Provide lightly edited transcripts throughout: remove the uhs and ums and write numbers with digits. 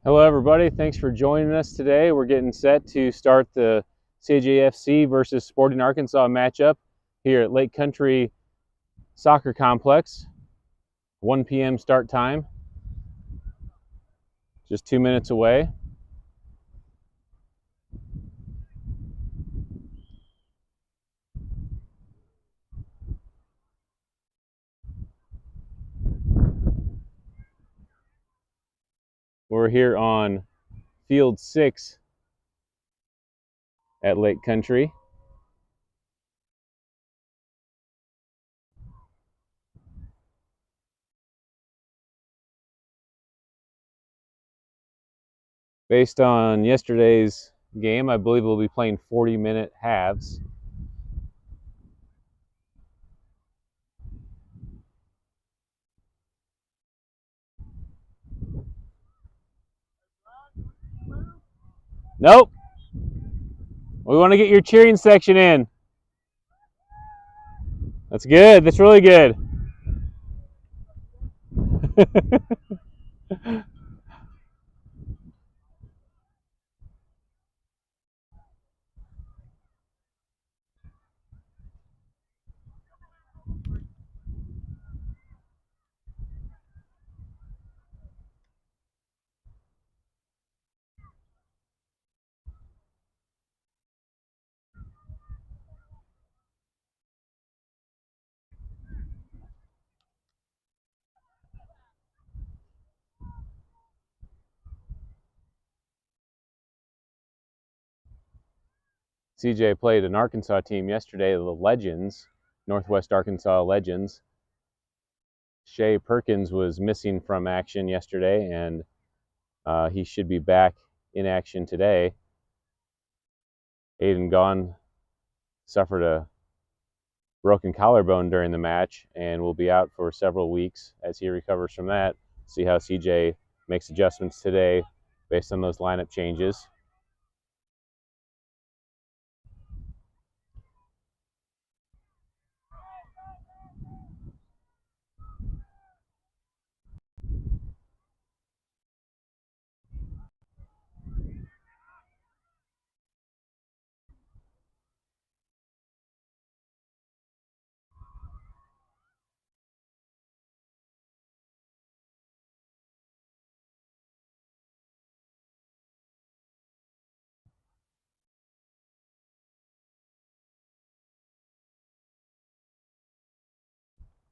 Hello everybody, thanks for joining us today. We're getting set to start the CJFC versus Sporting Arkansas matchup here at Lake Country Soccer Complex. 1 p.m. start time, just 2 minutes away. We're here on Field 6 at Lake Country. Based on yesterday's game, I believe we'll be playing 40-minute halves. Nope. We want to get your cheering section in. That's good. That's really good. CJ played an Arkansas team yesterday, the Legends, Northwest Arkansas Legends. Shea Perkins was missing from action yesterday, and he should be back in action today. Aiden Gaughan suffered a broken collarbone during the match and will be out for several weeks as he recovers from that. See how CJ makes adjustments today based on those lineup changes.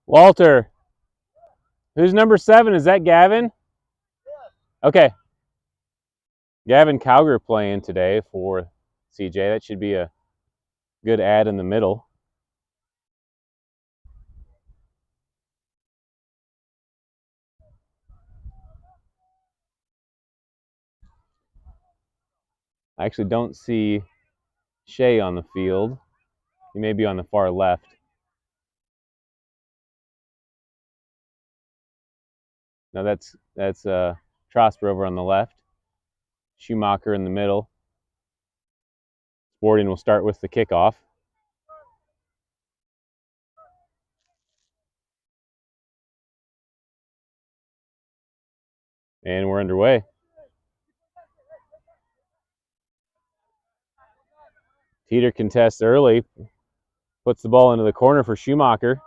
Walter, who's number 7? Is that Gavin? Yeah. Okay. Gavin Cowger playing today for CJ. That should be a good add in the middle. I actually don't see Shea on the field. He may be on the far left. Now that's Trosper over on the left. Schumacher in the middle. Sporting will start with the kickoff. And we're underway. Teeter contests early. Puts the ball into the corner for Schumacher.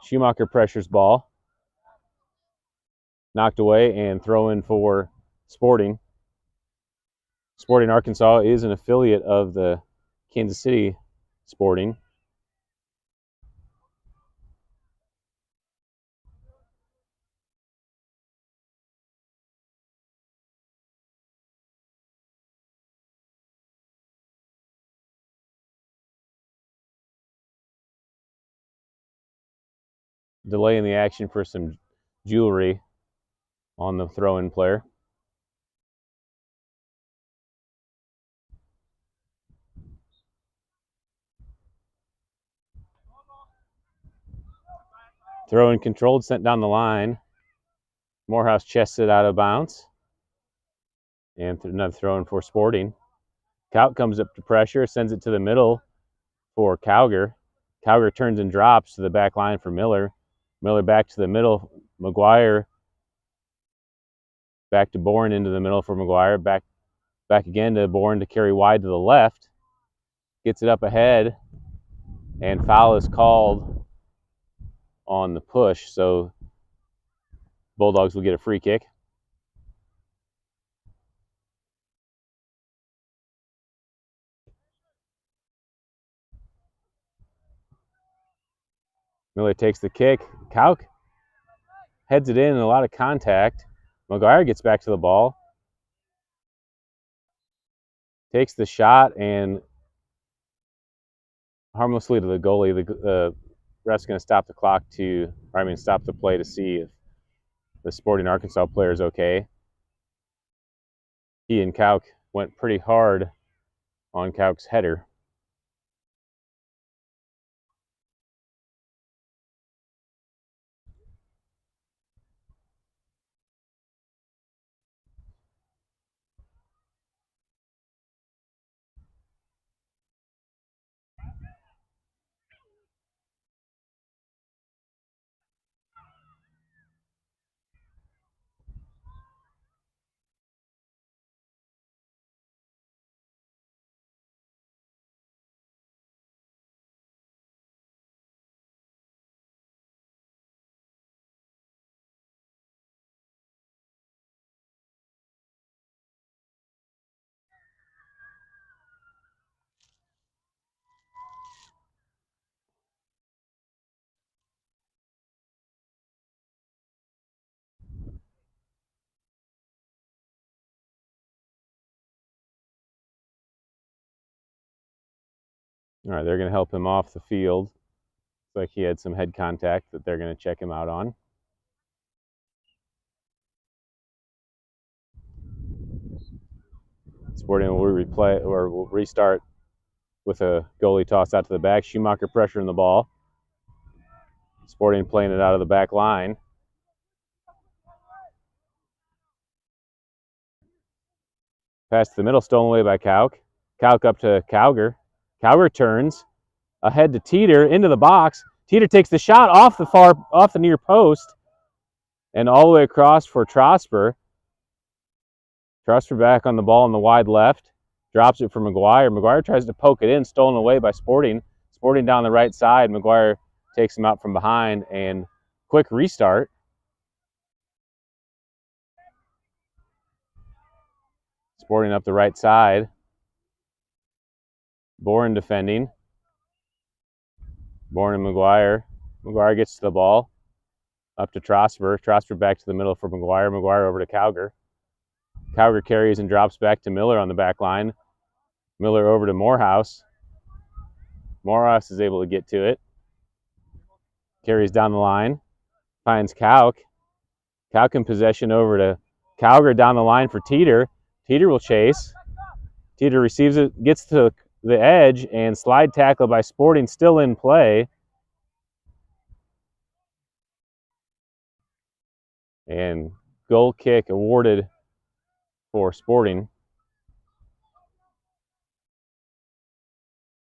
Schumacher pressures ball. Knocked away and throw in for Sporting. Sporting Arkansas is an affiliate of the Kansas City Sporting. Delay in the action for some jewelry on the throw-in player. Throw-in controlled, sent down the line. Morehouse chests it out of bounds. And another throw-in for Sporting. Kaut comes up to pressure, sends it to the middle for Cowger. Cowger turns and drops to the back line for Miller. Miller back to the middle. McGuire Back to Bourne into the middle for McGuire. Back again to Bourne to carry wide to the left. Gets it up ahead, and foul is called on the push, so Bulldogs will get a free kick. Miller takes the kick. Kauk heads it in, a lot of contact. McGuire gets back to the ball. Takes the shot and harmlessly to the goalie. The ref's going to stop the clock stop the play to see if the Sporting Arkansas player is okay. He and Kauk went pretty hard on Kauk's header. All right, they're going to help him off the field. Looks like he had some head contact that they're going to check him out on. Sporting will restart with a goalie toss out to the back. Schumacher pressuring the ball. Sporting playing it out of the back line. Pass to the middle, stolen away by Kauk. Kauk up to Cowger. Cowger turns ahead to Teeter into the box. Teeter takes the shot off the near post and all the way across for Trosper. Trosper back on the ball on the wide left. Drops it for McGuire. McGuire tries to poke it in, stolen away by Sporting. Sporting down the right side. McGuire takes him out from behind and quick restart. Sporting up the right side. Bourne defending. Bourne and McGuire. McGuire gets to the ball. Up to Trosper. Trosper back to the middle for McGuire. McGuire over to Cowger. Cowger carries and drops back to Miller on the back line. Miller over to Morehouse. Morehouse is able to get to it. Carries down the line. Finds Kauk. Kauk in possession over to Cowger down the line for Teeter. Teeter will chase. Teeter receives it, gets to the edge, and slide tackle by Sporting still in play. And goal kick awarded for Sporting.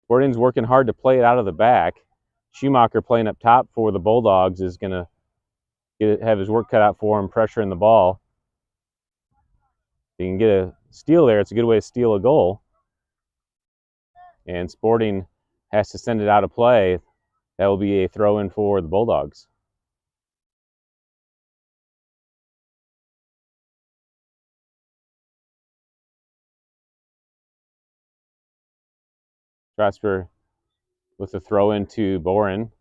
Sporting's working hard to play it out of the back. Schumacher playing up top for the Bulldogs is going to have his work cut out for him, pressuring the ball. If he can get a steal there, it's a good way to steal a goal. And Sporting has to send it out of play. That will be a throw-in for the Bulldogs. Trosper with the throw into Boren,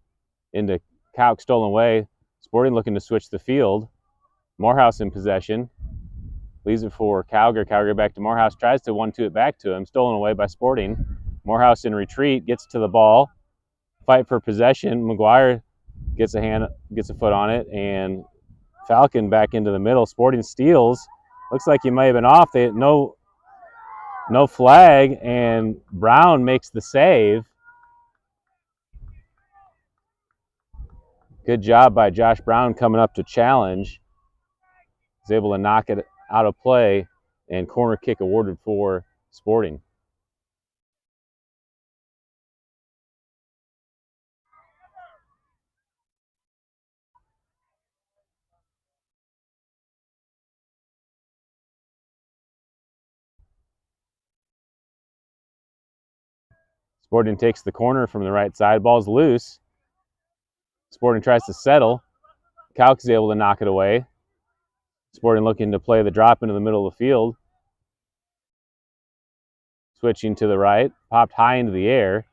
into Kauk, stolen away. Sporting looking to switch the field. Morehouse in possession. Leaves it for Cowger. Cowger back to Morehouse. Tries to 1-2 it back to him. Stolen away by Sporting. Morehouse in retreat. Gets to the ball. Fight for possession. McGuire gets a foot on it. And Falcon back into the middle. Sporting steals. Looks like he may have been off. No flag, and Brown makes the save. Good job by Josh Brown coming up to challenge. He's able to knock it out of play, and corner kick awarded for Sporting. Sporting takes the corner from the right side. Ball's loose. Sporting tries to settle. Calc is able to knock it away. Sporting looking to play the drop into the middle of the field. Switching to the right. Popped high into the air.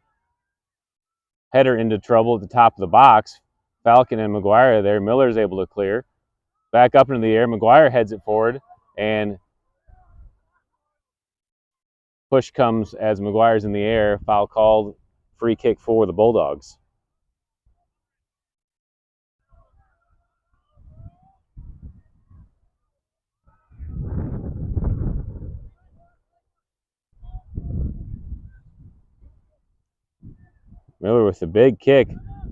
Header into trouble at the top of the box. Falcon and McGuire are there. Miller's able to clear. Back up into the air. McGuire heads it forward. And push comes as McGuire's in the air. Foul called. Free kick for the Bulldogs. Miller with a big kick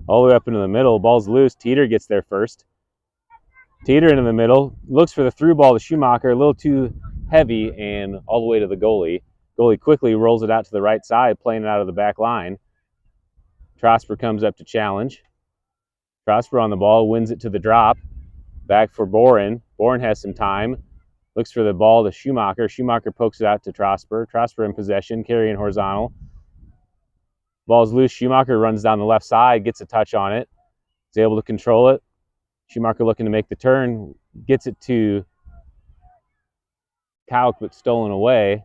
all the way up into the middle. Ball's loose. Teeter gets there first. Teeter into the middle. Looks for the through ball to Schumacher. A little too heavy and all the way to the goalie. Goalie quickly rolls it out to the right side, playing it out of the back line. Trosper comes up to challenge. Trosper on the ball, wins it to the drop. Back for Boren. Boren has some time. Looks for the ball to Schumacher. Schumacher pokes it out to Trosper. Trosper in possession, carrying horizontal. Ball's loose. Schumacher runs down the left side, gets a touch on it. Is able to control it. Schumacher looking to make the turn. Gets it to Kauk, but stolen away.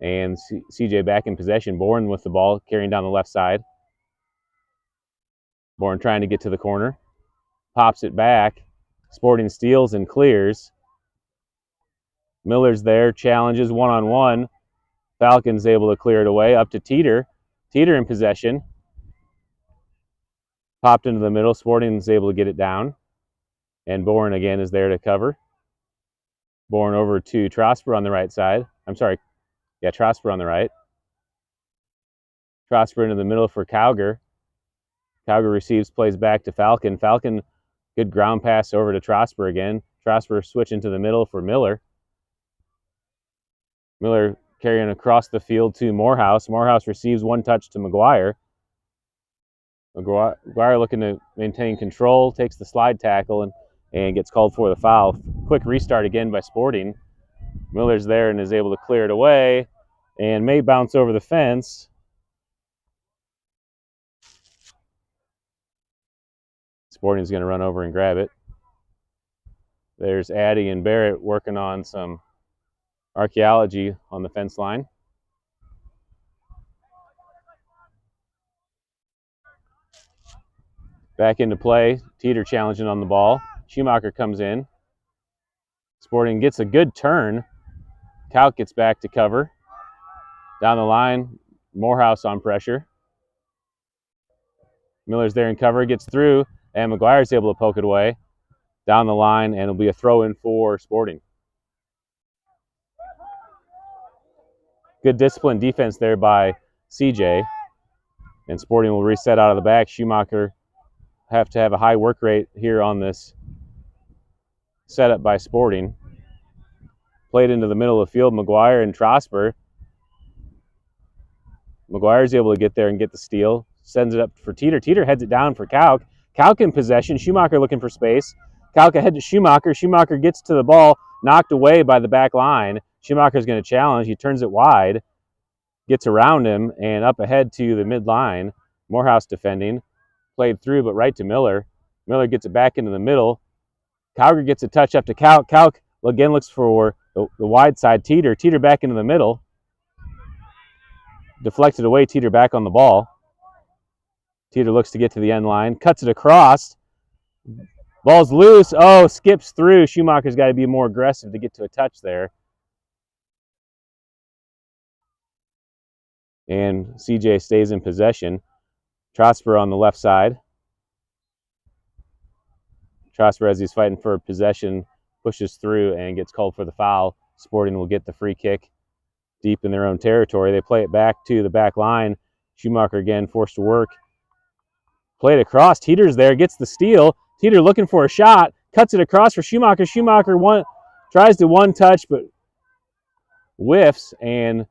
And CJ back in possession. Boren with the ball, carrying down the left side. Boren trying to get to the corner. Pops it back. Sporting steals and clears. Miller's there, challenges one-on-one. Falcon's able to clear it away. Up to Teeter. Teeter in possession. Popped into the middle. Sporting's able to get it down. And Boren again is there to cover. Boren over to Trosper on the right side. Trosper on the right. Trosper into the middle for Cowger. Cowger receives, plays back to Falcon. Falcon, good ground pass over to Trosper again. Trosper switching to the middle for Miller. Miller carrying across the field to Morehouse. Morehouse receives one touch to McGuire. McGuire looking to maintain control, takes the slide tackle and gets called for the foul. Quick restart again by Sporting. Miller's there and is able to clear it away and may bounce over the fence. Sporting's going to run over and grab it. There's Addy and Barrett working on some archaeology on the fence line. Back into play. Teeter challenging on the ball. Schumacher comes in. Sporting gets a good turn. Kauk gets back to cover. Down the line, Morehouse on pressure. Miller's there in cover, gets through, and McGuire's able to poke it away. Down the line, and it'll be a throw-in for Sporting. Good disciplined defense there by CJ. And Sporting will reset out of the back. Schumacher have to have a high work rate here on this setup by Sporting. Played into the middle of the field, McGuire and Trosper. McGuire's able to get there and get the steal. Sends it up for Teeter. Teeter heads it down for Kauk. Kauk in possession. Schumacher looking for space. Kauk ahead to Schumacher. Schumacher gets to the ball, knocked away by the back line. Schumacher's going to challenge. He turns it wide, gets around him, and up ahead to the midline. Morehouse defending. Played through, but right to Miller. Miller gets it back into the middle. Cowger gets a touch up to Kauk. Kauk again looks for the wide side. Teeter. Teeter back into the middle. Deflected away. Teeter back on the ball. Teeter looks to get to the end line. Cuts it across. Ball's loose. Oh, skips through. Schumacher's got to be more aggressive to get to a touch there. And CJ stays in possession. Trosper on the left side. Trosper, as he's fighting for possession, pushes through and gets called for the foul. Sporting will get the free kick deep in their own territory. They play it back to the back line. Schumacher again forced to work. Played across. Teeter's there, gets the steal. Teeter looking for a shot. Cuts it across for Schumacher. Schumacher tries to one touch, but whiffs, and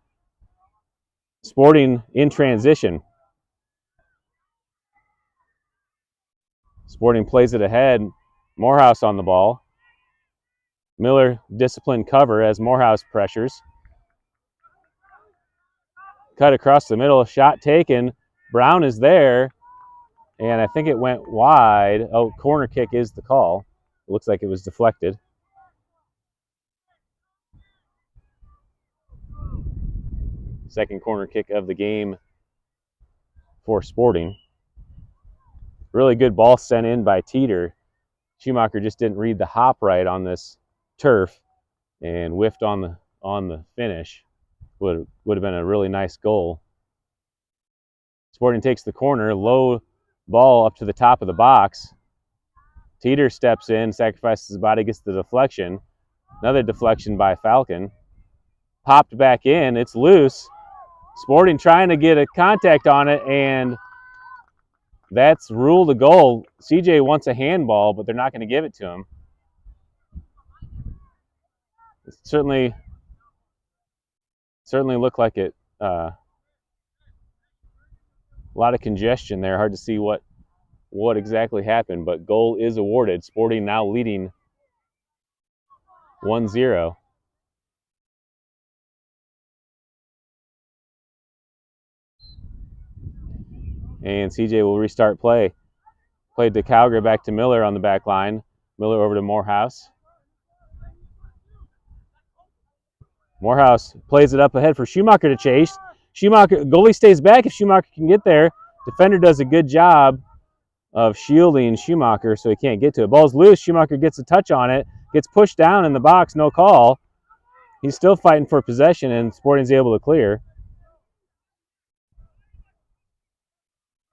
Sporting in transition. Sporting plays it ahead. Morehouse on the ball. Miller disciplined cover as Morehouse pressures. cut across the middle, shot taken. Brown is there, and I think it went wide. Oh, corner kick is the call. It looks like it was deflected. Second corner kick of the game for Sporting. Really good ball sent in by Teeter. Schumacher just didn't read the hop right on this turf and whiffed on the finish. Would have been a really nice goal. Sporting takes the corner, low ball up to the top of the box. Teeter steps in, sacrifices his body, gets the deflection. Another deflection by Falcon. Popped back in, it's loose. Sporting trying to get a contact on it, and that's ruled a goal. CJ wants a handball, but they're not going to give it to him. It certainly looked like it. A lot of congestion there. Hard to see what exactly happened, but goal is awarded. Sporting now leading 1-0. And CJ will restart play. Played to Calgary, back to Miller on the back line. Miller over to Morehouse. Morehouse plays it up ahead for Schumacher to chase. Schumacher, goalie stays back if Schumacher can get there. Defender does a good job of shielding Schumacher so he can't get to it. Ball's loose. Schumacher gets a touch on it. Gets pushed down in the box. No call. He's still fighting for possession, and Sporting's able to clear.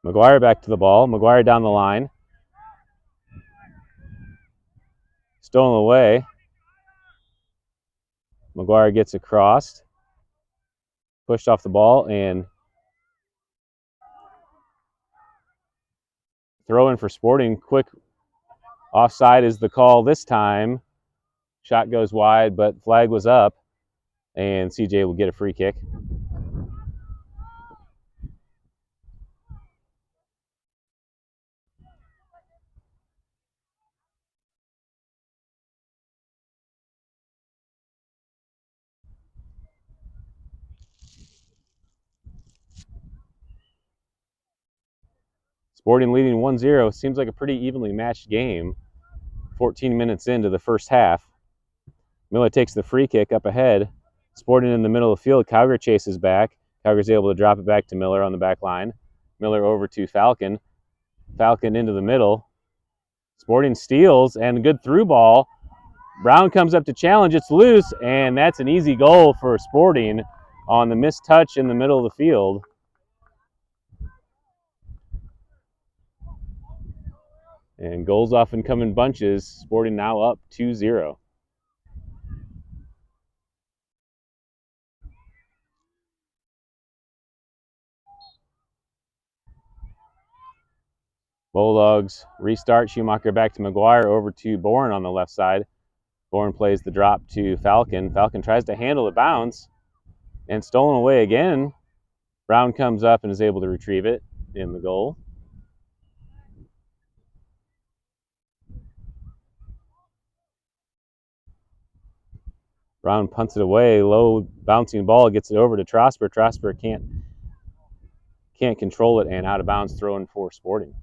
McGuire back to the ball. McGuire down the line. Stolen away. McGuire gets across. Pushed off the ball, and throw in for Sporting. Quick offside is the call this time. Shot goes wide, but flag was up, and CJ will get a free kick. Sporting leading 1-0. Seems like a pretty evenly matched game. 14 minutes into the first half. Miller takes the free kick up ahead. Sporting in the middle of the field. Calgary chases back. Calgary's able to drop it back to Miller on the back line. Miller over to Falcon. Falcon into the middle. Sporting steals, and a good through ball. Brown comes up to challenge. It's loose, and that's an easy goal for Sporting on the missed touch in the middle of the field. And goals often come in bunches. Sporting now up 2-0. Bulldogs restart. Schumacher back to McGuire, over to Bourne on the left side. Bourne plays the drop to Falcon. Falcon tries to handle the bounce, and stolen away again. Brown comes up and is able to retrieve it in the goal. Brown punts it away. Low bouncing ball, gets it over to Trosper. Trosper can't control it, and out of bounds, throw in for Sporting.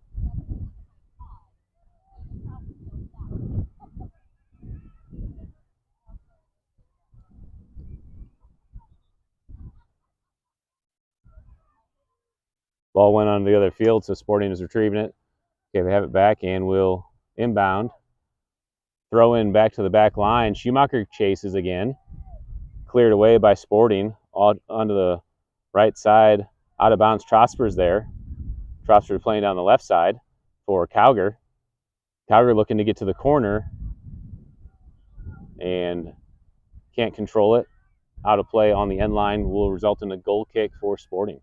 Ball went on the other field, so Sporting is retrieving it. Okay, they have it back and will inbound. Throw in back to the back line. Schumacher chases again. Cleared away by Sporting. Onto the right side. Out of bounds, Trosper's there. Trosper playing down the left side for Calgary. Calgary looking to get to the corner and can't control it. Out of play on the end line will result in a goal kick for Sporting.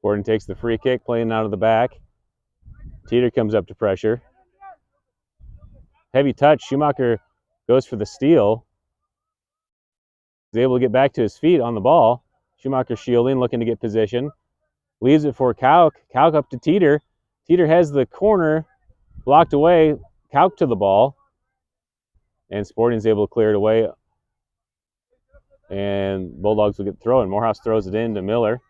Sporting takes the free kick, playing out of the back. Teeter comes up to pressure. heavy touch. Schumacher goes for the steal. He's able to get back to his feet on the ball. Schumacher shielding, looking to get position. Leaves it for Kauk. Kauk up to Teeter. Teeter has the corner blocked away. Kauk to the ball. And Sporting's able to clear it away. And Bulldogs will get thrown. Morehouse throws it in to Miller.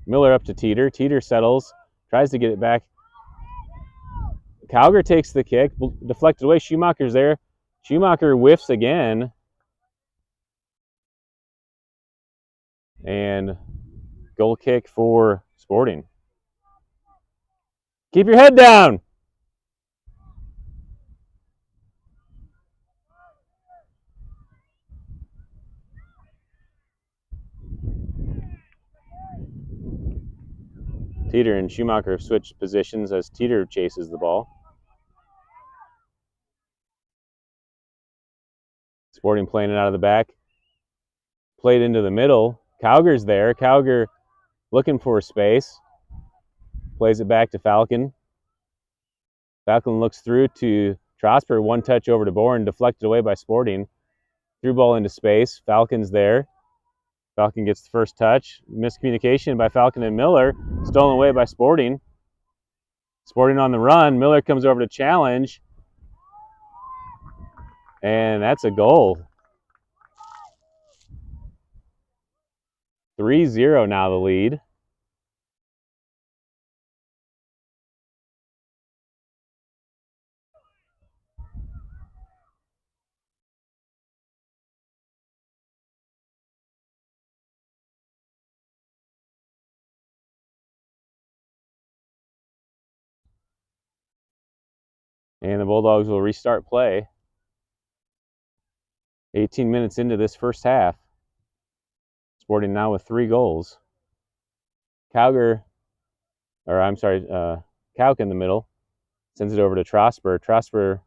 Miller up to Teeter. Teeter settles. Tries to get it back. Cowger takes the kick. Deflected away. Schumacher's there. Schumacher whiffs again. And goal kick for Sporting. Keep your head down. Teeter and Schumacher have switched positions as Teeter chases the ball. Sporting playing it out of the back. Played into the middle. Cowger's there. Cowger looking for space. Plays it back to Falcon. Falcon looks through to Trosper. One touch over to Bourne. Deflected away by Sporting. Threw ball into space. Falcon's there. Falcon gets the first touch. Miscommunication by Falcon and Miller. Stolen away by Sporting. Sporting on the run. Miller comes over to challenge. And that's a goal. 3-0 now the lead. And the Bulldogs will restart play. 18 minutes into this first half. Sporting now with 3 goals. Kauk in the middle. Sends it over to Trosper. Trosper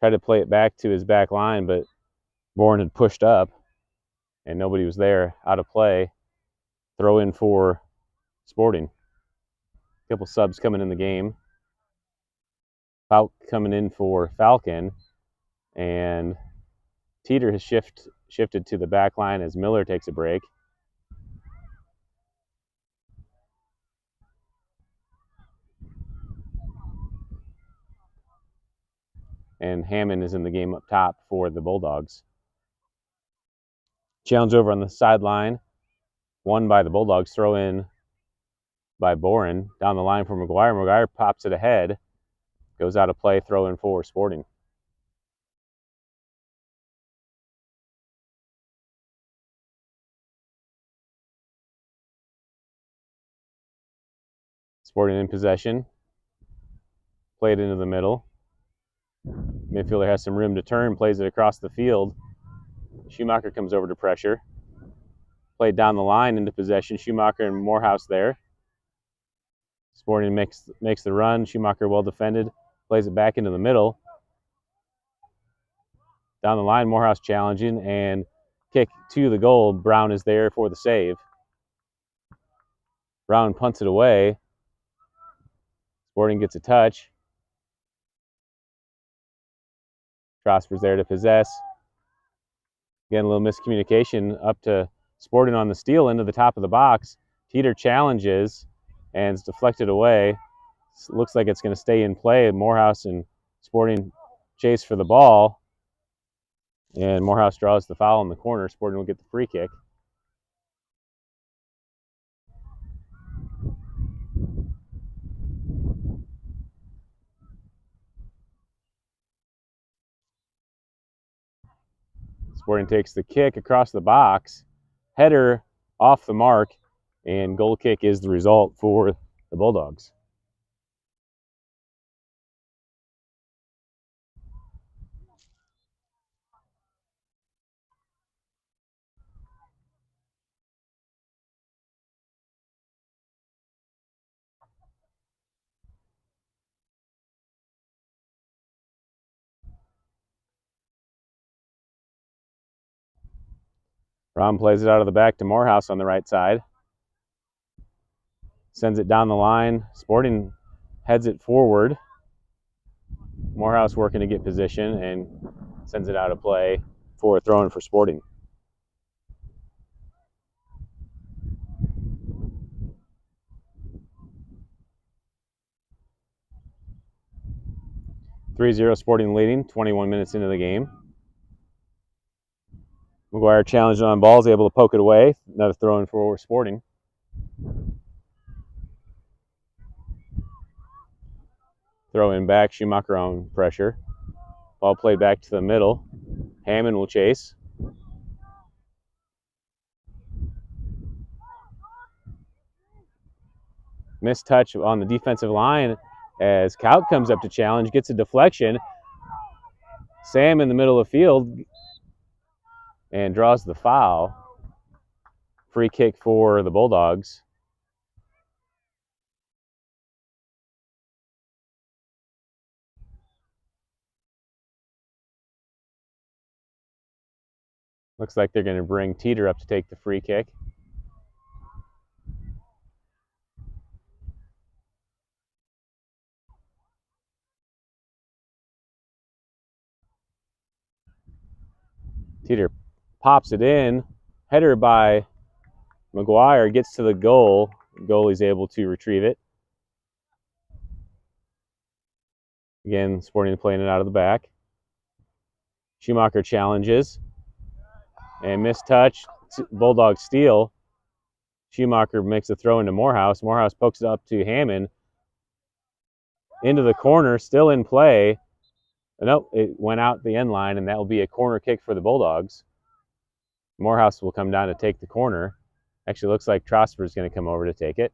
tried to play it back to his back line, but Bourne had pushed up and nobody was there. Out of play. Throw in for Sporting. A couple subs coming in the game. Falk coming in for Falcon. And Teeter has shifted to the back line as Miller takes a break. And Hammond is in the game up top for the Bulldogs. Challenge over on the sideline. Won by the Bulldogs. Throw in by Boren. Down the line for McGuire. McGuire pops it ahead. Goes out of play. Throw in for Sporting. Sporting in possession. Played into the middle. Midfielder has some room to turn. Plays it across the field. Schumacher comes over to pressure. Played down the line into possession. Schumacher and Morehouse there. Sporting makes the run. Schumacher well defended. Plays it back into the middle. Down the line, Morehouse challenging and kick to the goal. Brown is there for the save. Brown punts it away. Sporting gets a touch. Trosper's there to possess. Again, a little miscommunication up to Sporting on the steal into the top of the box. Teeter challenges and it's deflected away. Looks like it's going to stay in play. Morehouse and Sporting chase for the ball. And Morehouse draws the foul in the corner. Sporting will get the free kick. Sporting takes the kick across the box. Header off the mark. And goal kick is the result for the Bulldogs. Ron plays it out of the back to Morehouse on the right side. Sends it down the line. Sporting heads it forward. Morehouse working to get position and sends it out of play for a throw-in for Sporting. (3-0) Sporting leading, 21 minutes into the game. McGuire challenged on balls, able to poke it away. Another throw-in for Sporting. Throw in back, Schumacher on pressure. Ball played back to the middle. Hammond will chase. Missed touch on the defensive line as Kaut comes up to challenge, gets a deflection. Sam in the middle of the field and draws the foul. Free kick for the Bulldogs. Looks like they're going to bring Teeter up to take the free kick. Teeter pops it in. Header by McGuire, gets to the goal. The goalie's able to retrieve it. Again, Sporting playing it out of the back. Schumacher challenges. And missed touch. Bulldog steal. Schumacher makes a throw into Morehouse. Morehouse pokes it up to Hammond. Into the corner, still in play. Nope, it went out the end line, and that will be a corner kick for the Bulldogs. Morehouse will come down to take the corner. Actually, looks like Trosper is going to come over to take it.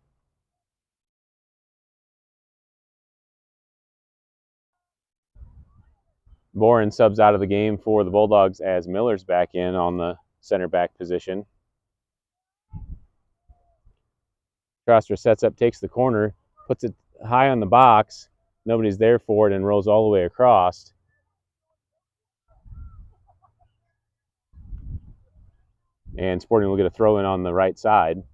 Boren subs out of the game for the Bulldogs as Miller's back in on the center back position. Trosper sets up, takes the corner, puts it high on the box. Nobody's there for it and rolls all the way across. And Sporting will get a throw in on the right side.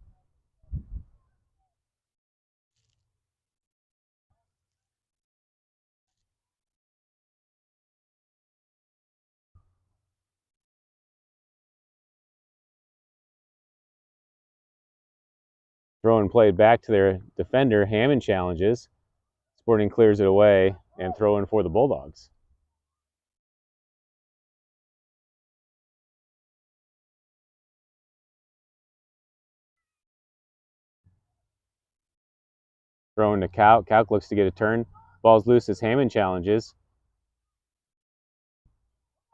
Throw in played back to their defender. Hammond challenges. Sporting clears it away and throw in for the Bulldogs. Throw into Kauk. Kauk looks to get a turn. Ball's loose as Hammond challenges.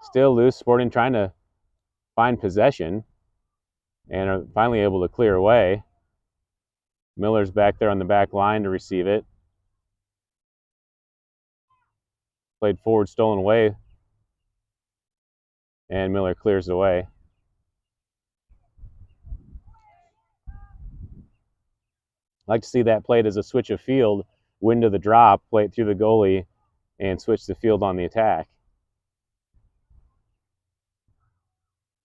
Still loose. Sporting trying to find possession and are finally able to clear away. Miller's back there on the back line to receive it. Played forward, stolen away. And Miller clears it away. I'd like to see that played as a switch of field, win to the drop, play it through the goalie, and switch the field on the attack.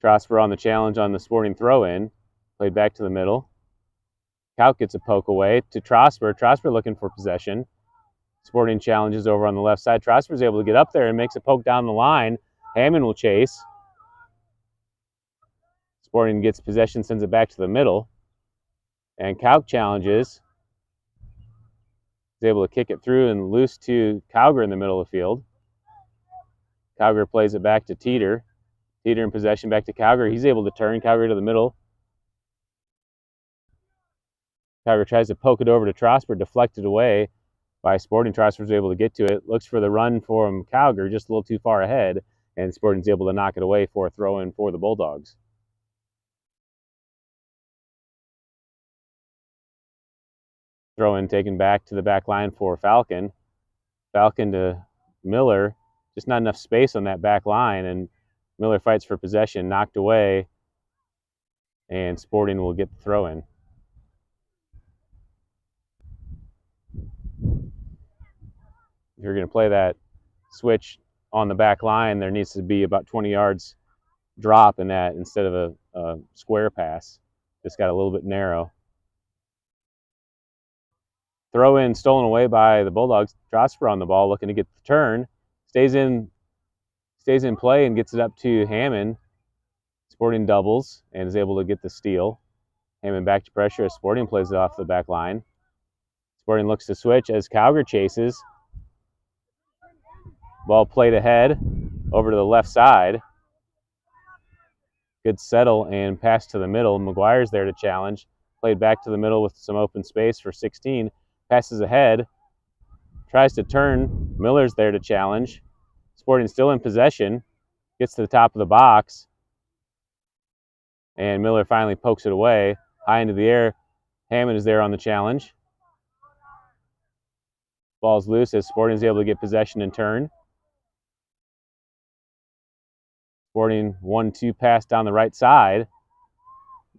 Trosper on the challenge on the Sporting throw-in, played back to the middle. Kauk gets a poke away to Trosper. Trosper looking for possession. Sporting challenges over on the left side. Trosper's able to get up there and makes a poke down the line. Hammond will chase. Sporting gets possession, sends it back to the middle. And Kauk challenges. He's able to kick it through and loose to Cowger in the middle of the field. Cowger plays it back to Teeter. Teeter in possession back to Cowger. He's able to turn Cowger to the middle. Cowger tries to poke it over to Trosper, deflected away by Sporting. Trosper's able to get to it. Looks for the run from Cowger, just a little too far ahead, and Sporting's able to knock it away for a throw-in for the Bulldogs. Throw-in taken back to the back line for Falcon. Falcon to Miller. Just not enough space on that back line, and Miller fights for possession, knocked away, and Sporting will get the throw-in. If you're going to play that switch on the back line, there needs to be about 20 yards drop in that instead of a square pass. Just got a little bit narrow. Throw in stolen away by the Bulldogs. Trosper on the ball looking to get the turn. stays in play and gets it up to Hammond. Sporting doubles and is able to get the steal. Hammond back to pressure as Sporting plays it off the back line. Sporting looks to switch as Cowger chases. Ball played ahead over to the left side. Good settle and pass to the middle. McGuire's there to challenge. Played back to the middle with some open space for 16. Passes ahead. Tries to turn. Miller's there to challenge. Sporting still in possession. Gets to the top of the box. And Miller finally pokes it away. High into the air. Hammond is there on the challenge. Ball's loose as Sporting is able to get possession and turn. Sporting 1-2 pass down the right side.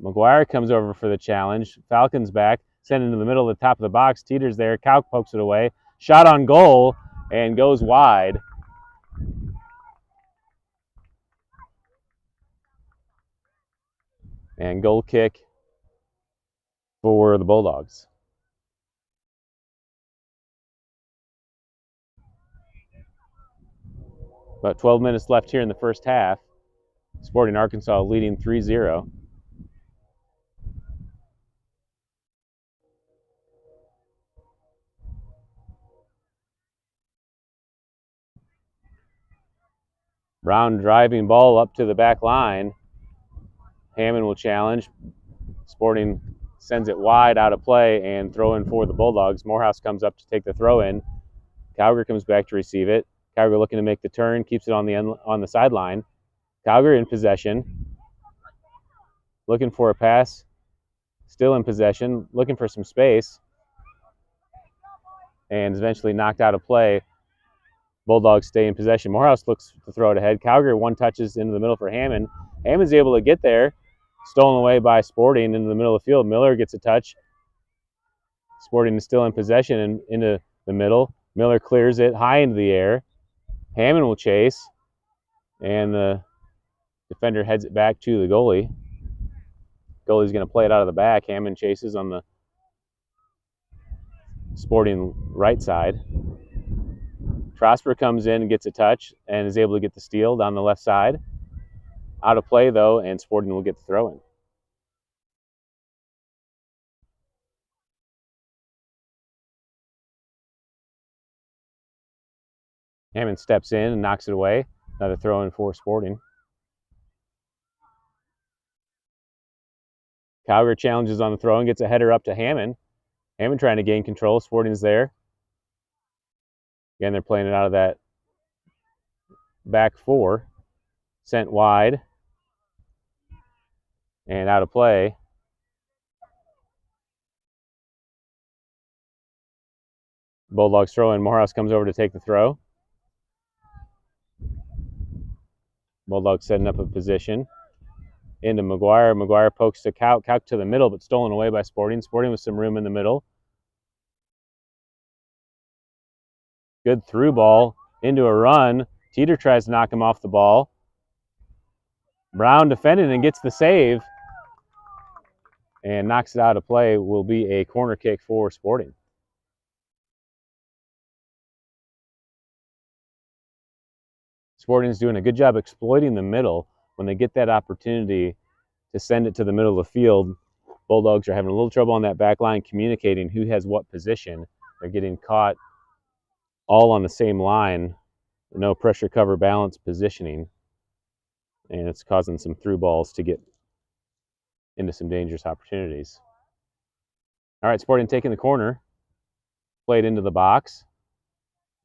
McGuire comes over for the challenge. Falcon's back. Sent into the middle of the top of the box. Teeter's there. Kauk pokes it away. Shot on goal and goes wide. And goal kick for the Bulldogs. About 12 minutes left here in the first half. Sporting Arkansas leading 3-0. Brown driving ball up to the back line. Hammond will challenge. Sporting sends it wide out of play and throw in for the Bulldogs. Morehouse comes up to take the throw in. Cowger comes back to receive it. Cowger looking to make the turn, keeps it on the sideline. Cowger in possession. Looking for a pass. Still in possession. Looking for some space. And is eventually knocked out of play. Bulldogs stay in possession. Morehouse looks to throw it ahead. Cowger one touches into the middle for Hammond. Hammond's able to get there. Stolen away by Sporting into the middle of the field. Miller gets a touch. Sporting is still in possession and into the middle. Miller clears it high into the air. Hammond will chase. And the defender heads it back to the goalie. Goalie's going to play it out of the back. Hammond chases on the Sporting right side. Trosper comes in and gets a touch and is able to get the steal down the left side. Out of play, though, and Sporting will get the throw in. Hammond steps in and knocks it away. Another throw in for Sporting. Cowger challenges on the throw and gets a header up to Hammond. Hammond trying to gain control. Sporting's there. Again, they're playing it out of that back four. Sent wide. And out of play. Bulldogs throw in. Morehouse comes over to take the throw. Bulldogs setting up a position. Into McGuire. McGuire pokes to Kauk. Kauk to the middle, but stolen away by Sporting. Sporting with some room in the middle. Good through ball into a run. Teeter tries to knock him off the ball. Brown defending and gets the save. And knocks it out of play. Will be a corner kick for Sporting. Sporting's doing a good job exploiting the middle. When they get that opportunity to send it to the middle of the field, Bulldogs are having a little trouble on that back line communicating who has what position. They're getting caught all on the same line. No pressure cover balance positioning. And it's causing some through balls to get into some dangerous opportunities. All right, Sporting taking the corner. Played into the box.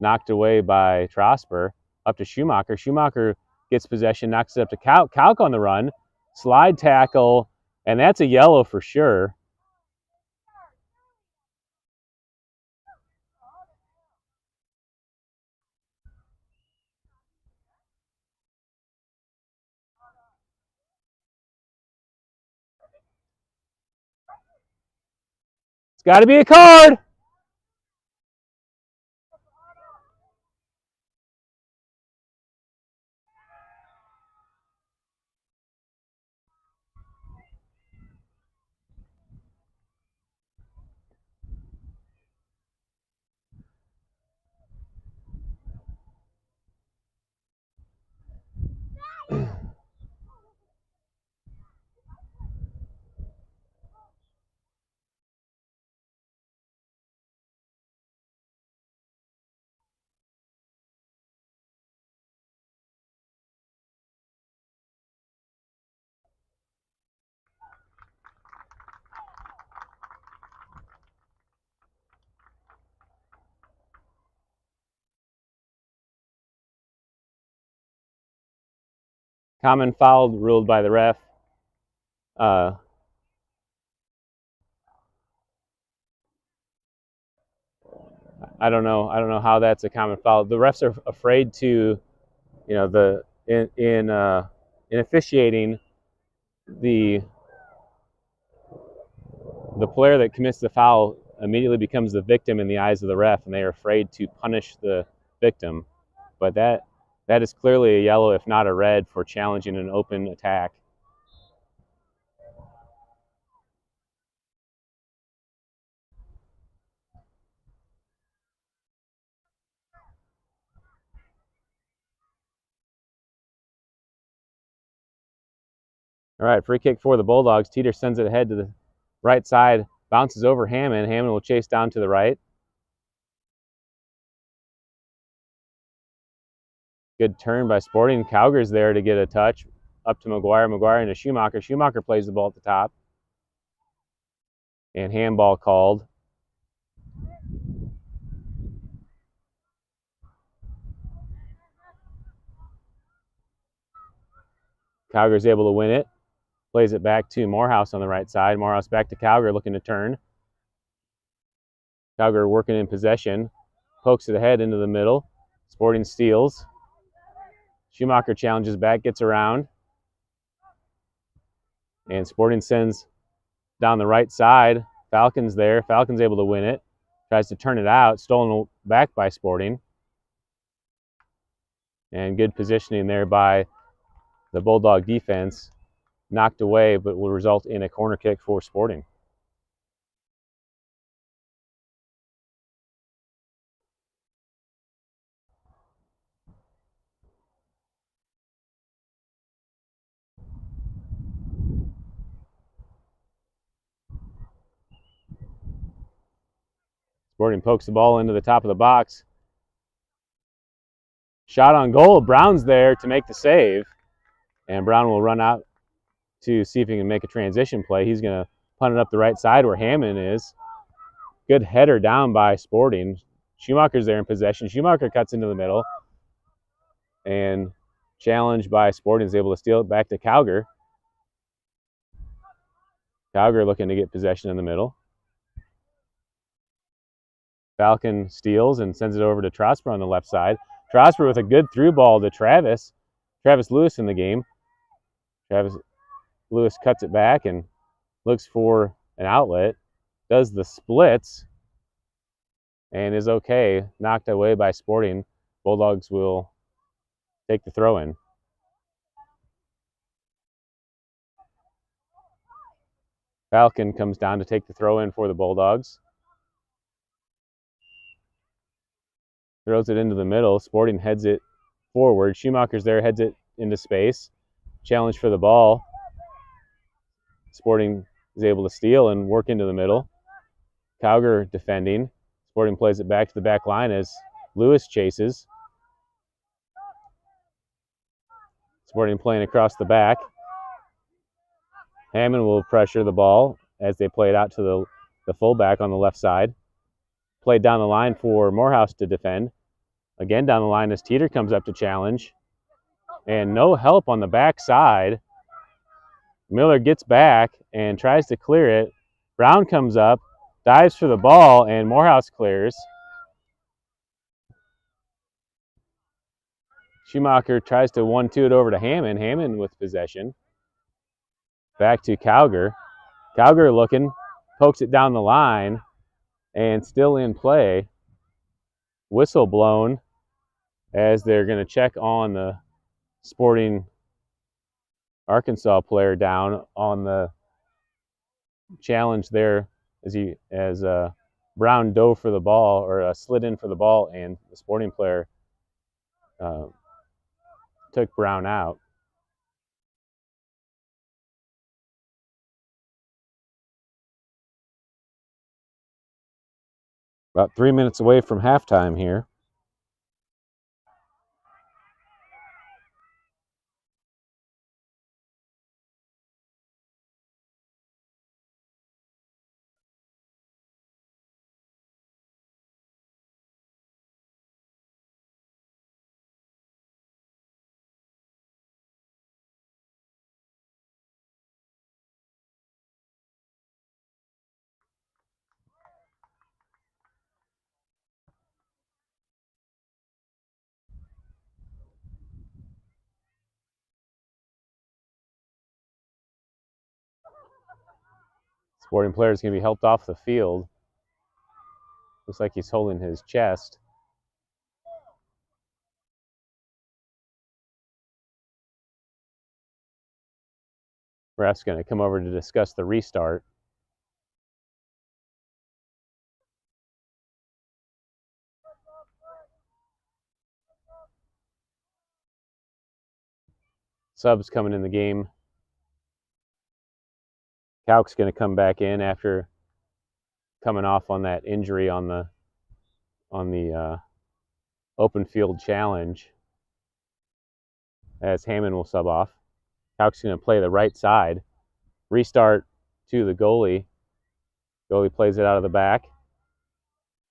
Knocked away by Trosper. Up to Schumacher. Schumacher gets possession, knocks it up to Kauk. Kauk on the run. Slide tackle, and that's a yellow for sure. It's got to be a card. Common foul ruled by the ref. I don't know. I don't know how that's a common foul. The refs are afraid to, in officiating, the player that commits the foul immediately becomes the victim in the eyes of the ref, and they are afraid to punish the victim. But that is clearly a yellow, if not a red, for challenging an open attack. All right, free kick for the Bulldogs. Teeter sends it ahead to the right side, bounces over Hammond. Hammond will chase down to the right. Good turn by Sporting. Cowger's there to get a touch. Up to McGuire. McGuire into Schumacher. Schumacher plays the ball at the top. And handball called. Cowger's able to win it. Plays it back to Morehouse on the right side. Morehouse back to Cowger, looking to turn. Cowger working in possession. Pokes it ahead into the middle. Sporting steals. Schumacher challenges back, gets around. And Sporting sends down the right side. Falcon's there. Falcon's able to win it. Tries to turn it out. Stolen back by Sporting. And good positioning there by the Bulldog defense. Knocked away, but will result in a corner kick for Sporting. Sporting pokes the ball into the top of the box. Shot on goal. Brown's there to make the save. And Brown will run out to see if he can make a transition play. He's going to punt it up the right side where Hammond is. Good header down by Sporting. Schumacher's there in possession. Schumacher cuts into the middle. And challenged by Sporting is able to steal it back to Cowger. Cowger looking to get possession in the middle. Falcon steals and sends it over to Trosper on the left side. Trosper with a good through ball to Travis. Travis Lewis in the game. Travis Lewis cuts it back and looks for an outlet. Does the splits and is okay. Knocked away by Sporting. Bulldogs will take the throw in. Falcon comes down to take the throw in for the Bulldogs. Throws it into the middle. Sporting heads it forward. Schumacher's there, heads it into space. Challenge for the ball. Sporting is able to steal and work into the middle. Cowger defending. Sporting plays it back to the back line as Lewis chases. Sporting playing across the back. Hammond will pressure the ball as they play it out to the fullback on the left side. Played down the line for Morehouse to defend. Again down the line as Teeter comes up to challenge. And no help on the back side. Miller gets back and tries to clear it. Brown comes up, dives for the ball, and Morehouse clears. Schumacher tries to 1-2 it over to Hammond. Hammond with possession. Back to Cowger. Cowger looking, pokes it down the line, and still in play. Whistle blown as they're going to check on the Sporting Arkansas player down on the challenge there as Brown dove for the ball or slid in for the ball, and the Sporting player took Brown out. About 3 minutes away from halftime here. Sporting player is going to be helped off the field. Looks like he's holding his chest. Ref's going to come over to discuss the restart. Subs coming in the game. Kauk's going to come back in after coming off on that injury on the open field challenge, as Hammond will sub off. Kauk's going to play the right side. Restart to the goalie. Goalie plays it out of the back.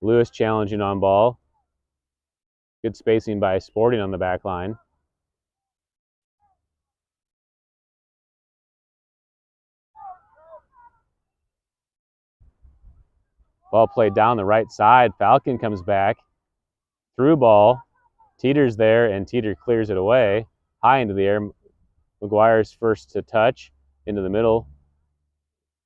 Lewis challenging on ball. Good spacing by Sporting on the back line. Ball played down the right side. Falcon comes back. Through ball. Teeter's there, and Teeter clears it away. High into the air. McGuire's first to touch. Into the middle.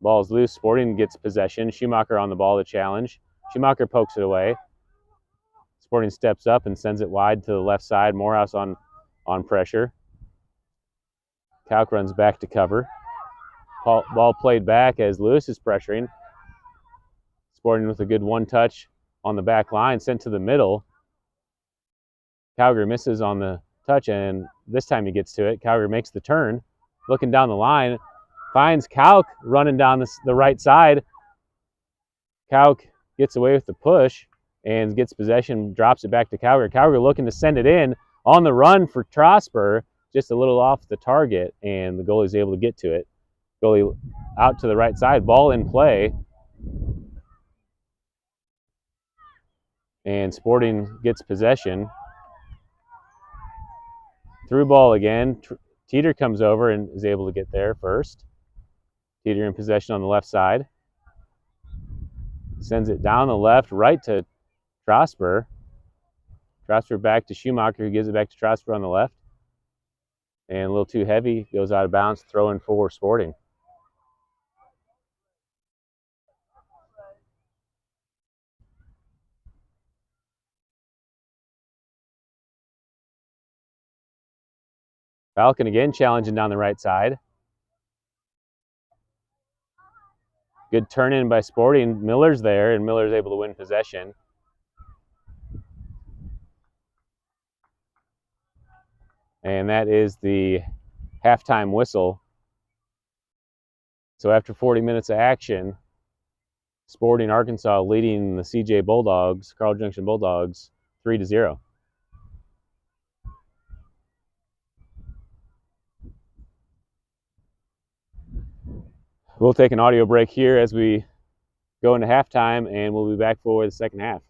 Ball's loose. Sporting gets possession. Schumacher on the ball to challenge. Schumacher pokes it away. Sporting steps up and sends it wide to the left side. Morehouse on pressure. Kauk runs back to cover. Ball played back as Lewis is pressuring. Sporting with a good one touch on the back line, sent to the middle. Calgary misses on the touch, and this time he gets to it. Calgary makes the turn, looking down the line, finds Kauk running down the right side. Kauk gets away with the push and gets possession, drops it back to Calgary. Calgary looking to send it in on the run for Trosper, just a little off the target, and the goalie's able to get to it. Goalie out to the right side, ball in play. And Sporting gets possession. Through ball again. Teeter comes over and is able to get there first. Teeter in possession on the left side. Sends it down the left, right to Trosper. Trosper back to Schumacher, who gives it back to Trosper on the left. And a little too heavy, goes out of bounds, throw in for Sporting. Falcon again challenging down the right side. Good turn in by Sporting. Miller's there, and Miller's able to win possession. And that is the halftime whistle. So after 40 minutes of action, Sporting Arkansas leading the CJ Bulldogs, Carl Junction Bulldogs, 3-0. We'll take an audio break here as we go into halftime, and we'll be back for the second half.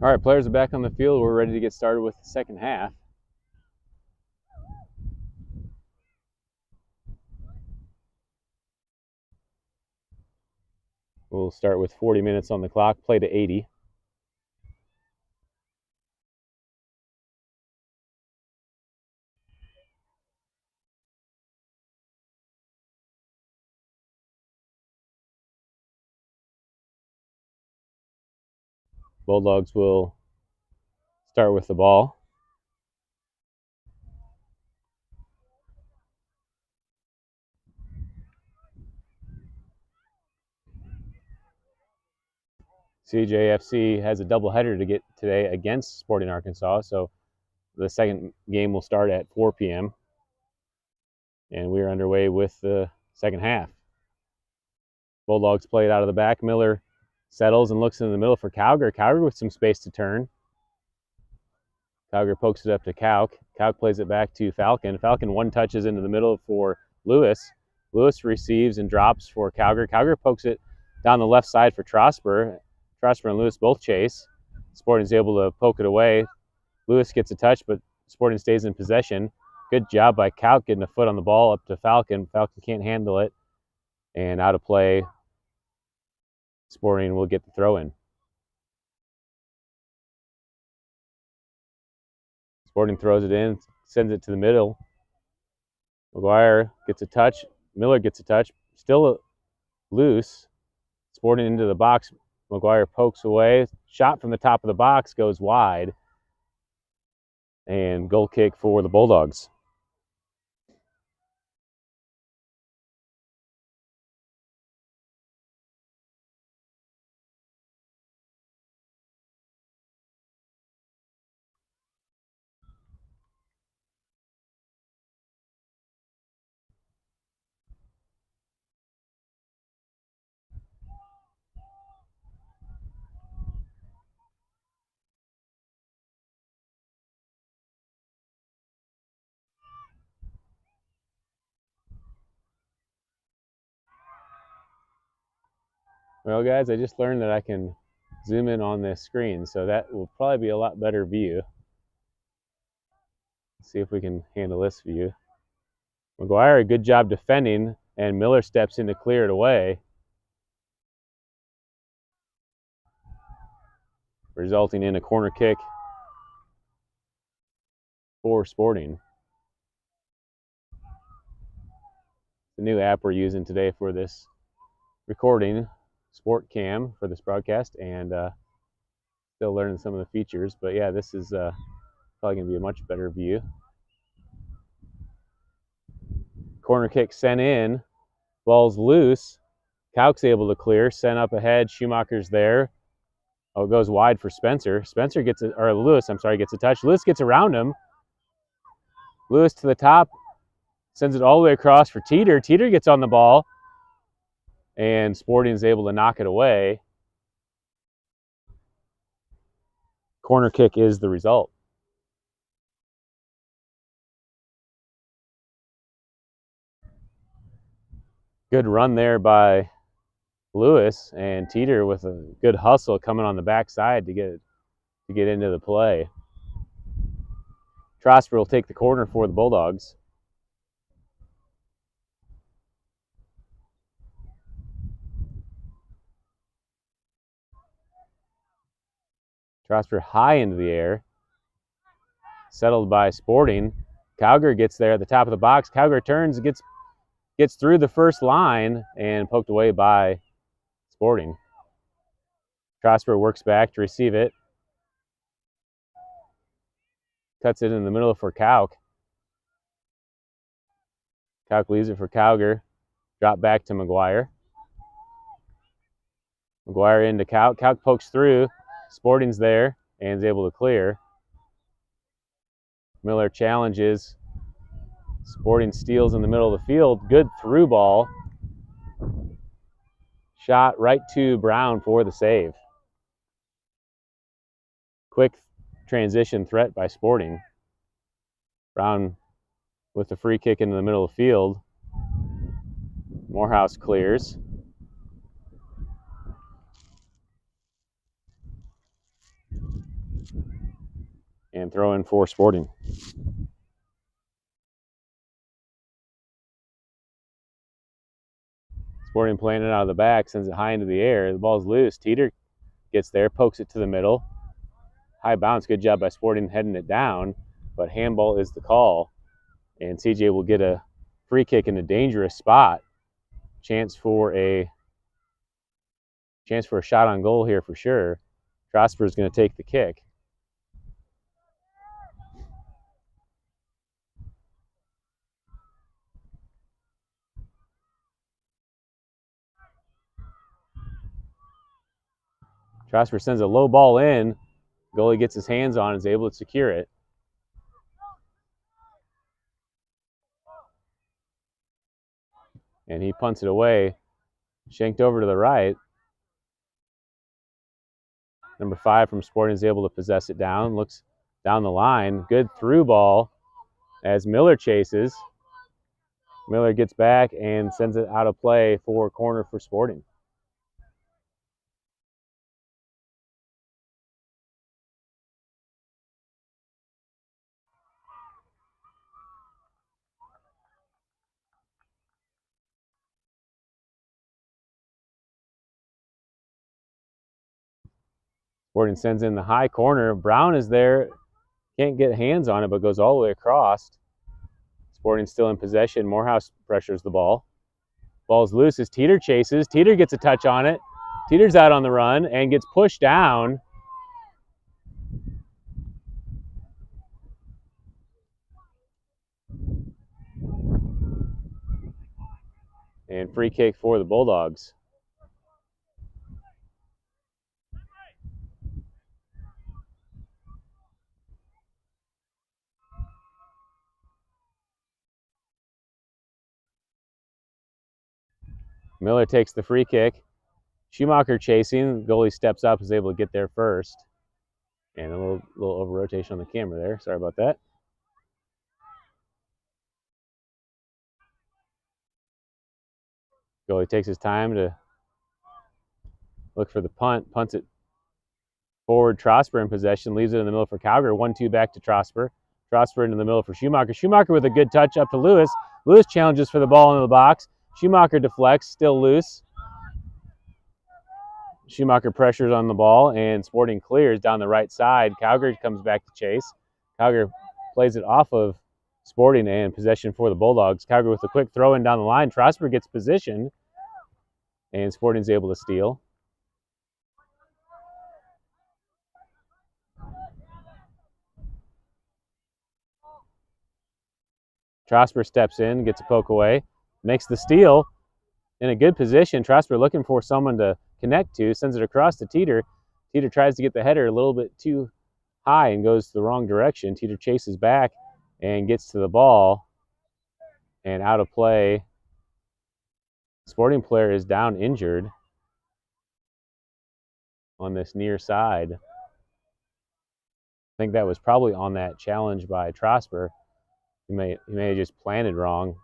All right, players are back on the field. We're ready to get started with the second half. We'll start with 40 minutes on the clock, play to 80. Bulldogs will start with the ball. CJFC has a doubleheader to get today against Sporting Arkansas, so the second game will start at 4 p.m. and we are underway with the second half. Bulldogs play it out of the back. Miller settles and looks in the middle for Cowger. Cowger with some space to turn. Cowger pokes it up to Kauk. Kauk plays it back to Falcon. Falcon one touches into the middle for Lewis. Lewis receives and drops for Cowger. Cowger pokes it down the left side for Trosper. Trosper and Lewis both chase. Sporting's able to poke it away. Lewis gets a touch, but Sporting stays in possession. Good job by Kauk getting a foot on the ball up to Falcon. Falcon can't handle it. And out of play, Sporting will get the throw in. Sporting throws it in, sends it to the middle. McGuire gets a touch. Miller gets a touch. Still loose. Sporting into the box. McGuire pokes away. Shot from the top of the box goes wide. And goal kick for the Bulldogs. Well, guys, I just learned that I can zoom in on this screen, so that will probably be a lot better view. Let's see if we can handle this view. McGuire, a good job defending, and Miller steps in to clear it away, resulting in a corner kick for Sporting. The new app we're using today for this recording, Sport Cam, for this broadcast, and still learning some of the features. But yeah, this is probably going to be a much better view. Corner kick sent in. Ball's loose. Kauk's able to clear. Sent up ahead. Schumacher's there. Oh, it goes wide for Spencer. Spencer gets it, or Lewis, I'm sorry, gets a touch. Lewis gets around him. Lewis to the top. Sends it all the way across for Teeter. Teeter gets on the ball. And Sporting is able to knock it away. Corner kick is the result. Good run there by Lewis, and Teeter with a good hustle coming on the backside to get into the play. Trosper will take the corner for the Bulldogs. Trosper high into the air. Settled by Sporting. Cowger gets there at the top of the box. Cowger turns and gets through the first line and poked away by Sporting. Trosper works back to receive it. Cuts it in the middle for Kauk. Kauk leaves it for Cowger. Drop back to McGuire. McGuire into Kauk. Kauk pokes through. Sporting's there and is able to clear. Miller challenges. Sporting steals in the middle of the field. Good through ball. Shot right to Brown for the save. Quick transition threat by Sporting. Brown with the free kick into the middle of the field. Morehouse clears. And throw in for Sporting. Sporting playing it out of the back, sends it high into the air. The ball's loose. Teeter gets there, pokes it to the middle. High bounce, good job by Sporting heading it down, but handball is the call. And CJ will get a free kick in a dangerous spot. Chance for a shot on goal here for sure. Trosper is going to take the kick. Trosper sends a low ball in. Goalie gets his hands on, is able to secure it. And he punts it away. Shanked over to the right. Number 5 from Sporting is able to possess it down. Looks down the line. Good through ball as Miller chases. Miller gets back and sends it out of play for corner for Sporting. Sporting sends in the high corner. Brown is there. Can't get hands on it, but goes all the way across. Sporting still in possession. Morehouse pressures the ball. Ball's loose as Teeter chases. Teeter gets a touch on it. Teeter's out on the run and gets pushed down. And free kick for the Bulldogs. Miller takes the free kick. Schumacher chasing. Goalie steps up, is able to get there first. And a little over rotation on the camera there. Sorry about that. Goalie takes his time to look for the punt. Punts it forward. Trosper in possession. Leaves it in the middle for Calgary. 1-2 back to Trosper. Trosper into the middle for Schumacher. Schumacher with a good touch up to Lewis. Lewis challenges for the ball into the box. Schumacher deflects, still loose. Schumacher pressures on the ball, and Sporting clears down the right side. Calgary comes back to chase. Calgary plays it off of Sporting, and possession for the Bulldogs. Calgary with a quick throw in down the line. Trosper gets position, and Sporting's able to steal. Trosper steps in, gets a poke away, makes the steal in a good position. Trosper looking for someone to connect to, sends it across to Teeter. Teeter tries to get the header a little bit too high and goes the wrong direction. Teeter chases back and gets to the ball and out of play. Sporting player is down injured on this near side. I think that was probably on that challenge by Trosper. He may have just planted wrong.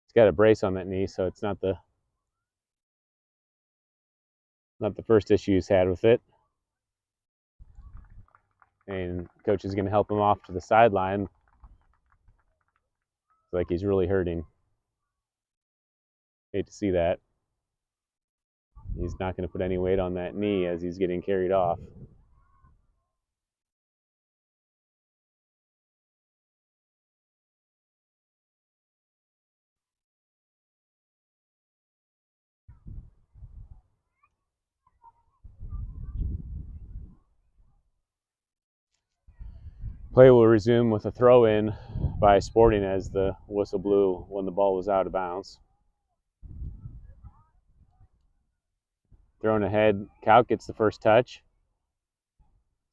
He's got a brace on that knee, so it's not the first issue he's had with it. And coach is going to help him off to the sideline. It's like he's really hurting. Hate to see that. He's not going to put any weight on that knee as he's getting carried off. Play will resume with a throw-in by Sporting as the whistle blew when the ball was out of bounds. Thrown ahead, Kauk gets the first touch.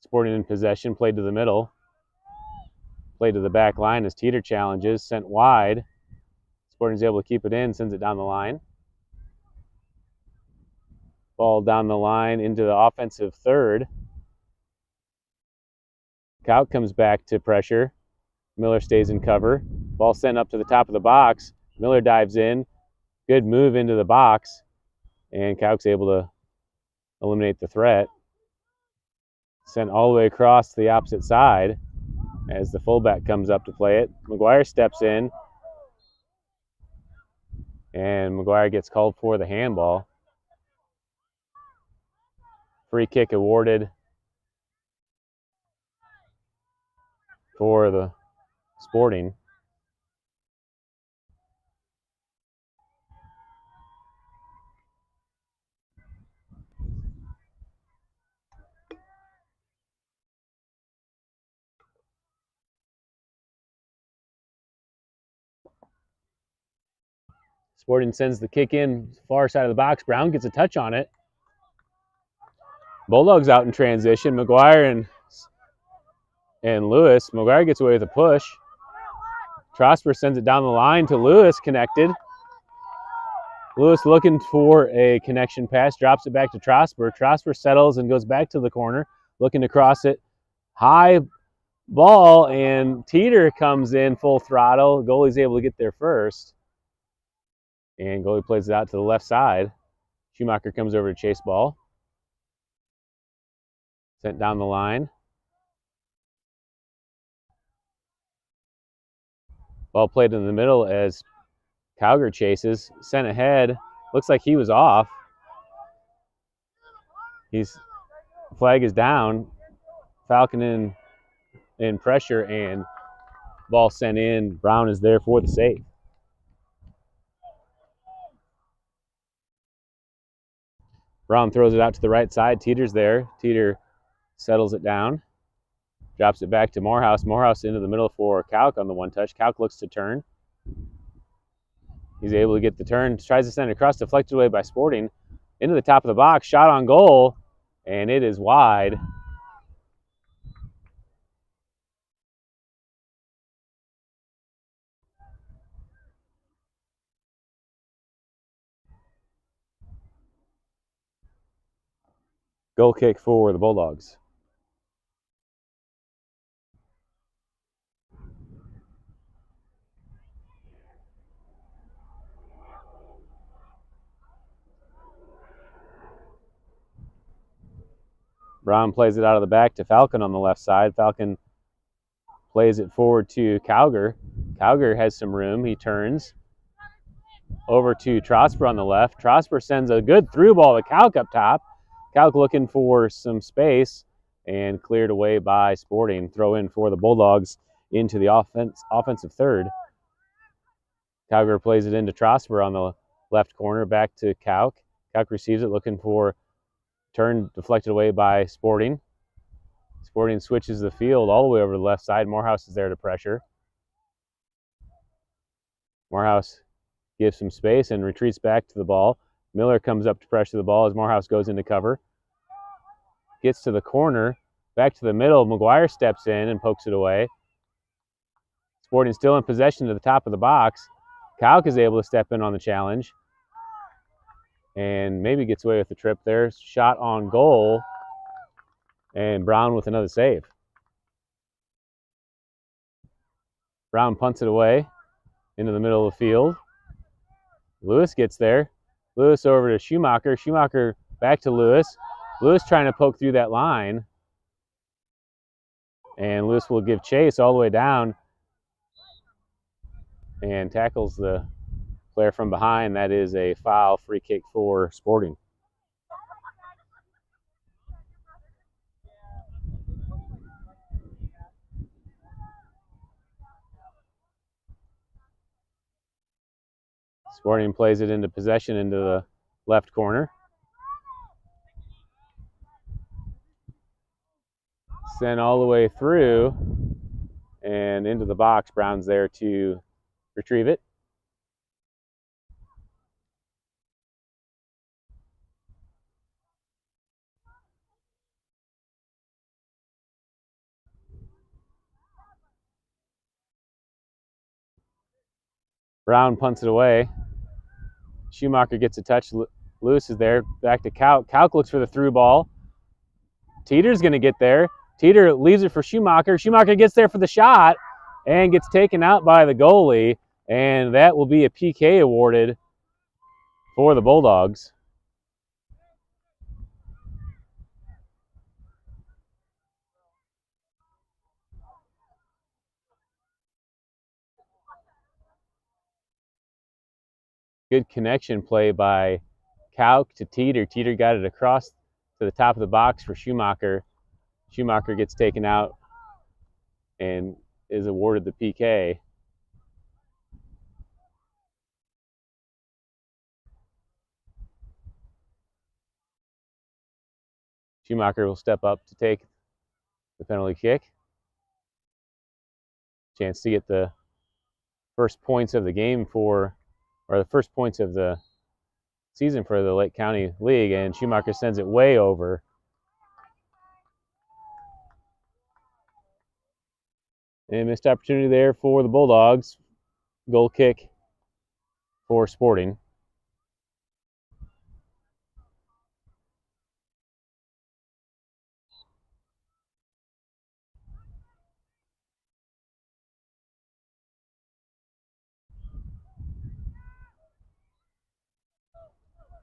Sporting in possession, played to the middle. Played to the back line as Teeter challenges, sent wide. Sporting's able to keep it in, sends it down the line. Ball down the line into the offensive third. Kaut comes back to pressure. Miller stays in cover. Ball sent up to the top of the box. Miller dives in. Good move into the box. And Kauk's able to eliminate the threat. Sent all the way across to the opposite side as the fullback comes up to play it. McGuire steps in. And McGuire gets called for the handball. Free kick awarded for the Sporting. Sporting sends the kick in far side of the box. Brown gets a touch on it. Bulldogs out in transition. McGuire and Lewis. McGuire gets away with a push. Trosper sends it down the line to Lewis, connected. Lewis looking for a connection pass, drops it back to Trosper. Trosper settles and goes back to the corner, looking to cross it. High ball, and Teeter comes in full throttle. Goalie's able to get there first. And goalie plays it out to the left side. Schumacher comes over to chase ball. Sent down the line. Ball played in the middle as Cowger chases. Sent ahead. Looks like he was off. Flag is down. Falcon in pressure, and ball sent in. Brown is there for the save. Brown throws it out to the right side. Teeter's there. Teeter settles it down. Drops it back to Morehouse. Morehouse into the middle for Kauk on the one touch. Kauk looks to turn. He's able to get the turn. Tries to send it across, deflected away by Sporting. Into the top of the box. Shot on goal. And it is wide. Goal kick for the Bulldogs. Brown plays it out of the back to Falcon on the left side. Falcon plays it forward to Cowger. Cowger has some room. He turns over to Trosper on the left. Trosper sends a good through ball to Kauk up top. Kauk looking for some space and cleared away by Sporting. Throw in for the Bulldogs into the offensive third. Cowger plays it into Trosper on the left corner, back to Kauk. Kauk receives it, looking for turn, deflected away by Sporting. Sporting switches the field all the way over to the left side. Morehouse is there to pressure. Morehouse gives some space and retreats back to the ball. Miller comes up to pressure the ball as Morehouse goes into cover. Gets to the corner, back to the middle. McGuire steps in and pokes it away. Sporting still in possession to the top of the box. Kauk is able to step in on the challenge and maybe gets away with the trip there. Shot on goal, and Brown with another save. Brown punts it away into the middle of the field. Lewis gets there. Lewis over to Schumacher. Schumacher back to Lewis. Lewis trying to poke through that line. And Lewis will give chase all the way down and tackles the player from behind. That is a foul, free kick for Sporting. Sporting plays it into possession into the left corner. Sent all the way through and into the box. Brown's there to retrieve it. Brown punts it away. Schumacher gets a touch. Lewis is there. Back to Kauk. Kauk looks for the through ball. Teeter's going to get there. Teeter leaves it for Schumacher. Schumacher gets there for the shot and gets taken out by the goalie. And that will be a PK awarded for the Bulldogs. Good connection play by Kauk to Teeter. Teeter got it across to the top of the box for Schumacher. Schumacher gets taken out and is awarded the PK. Schumacher will step up to take the penalty kick. Chance to get the first points of the game or the first points of the season for the Lake County League, and Schumacher sends it way over. And missed opportunity there for the Bulldogs. Goal kick for Sporting.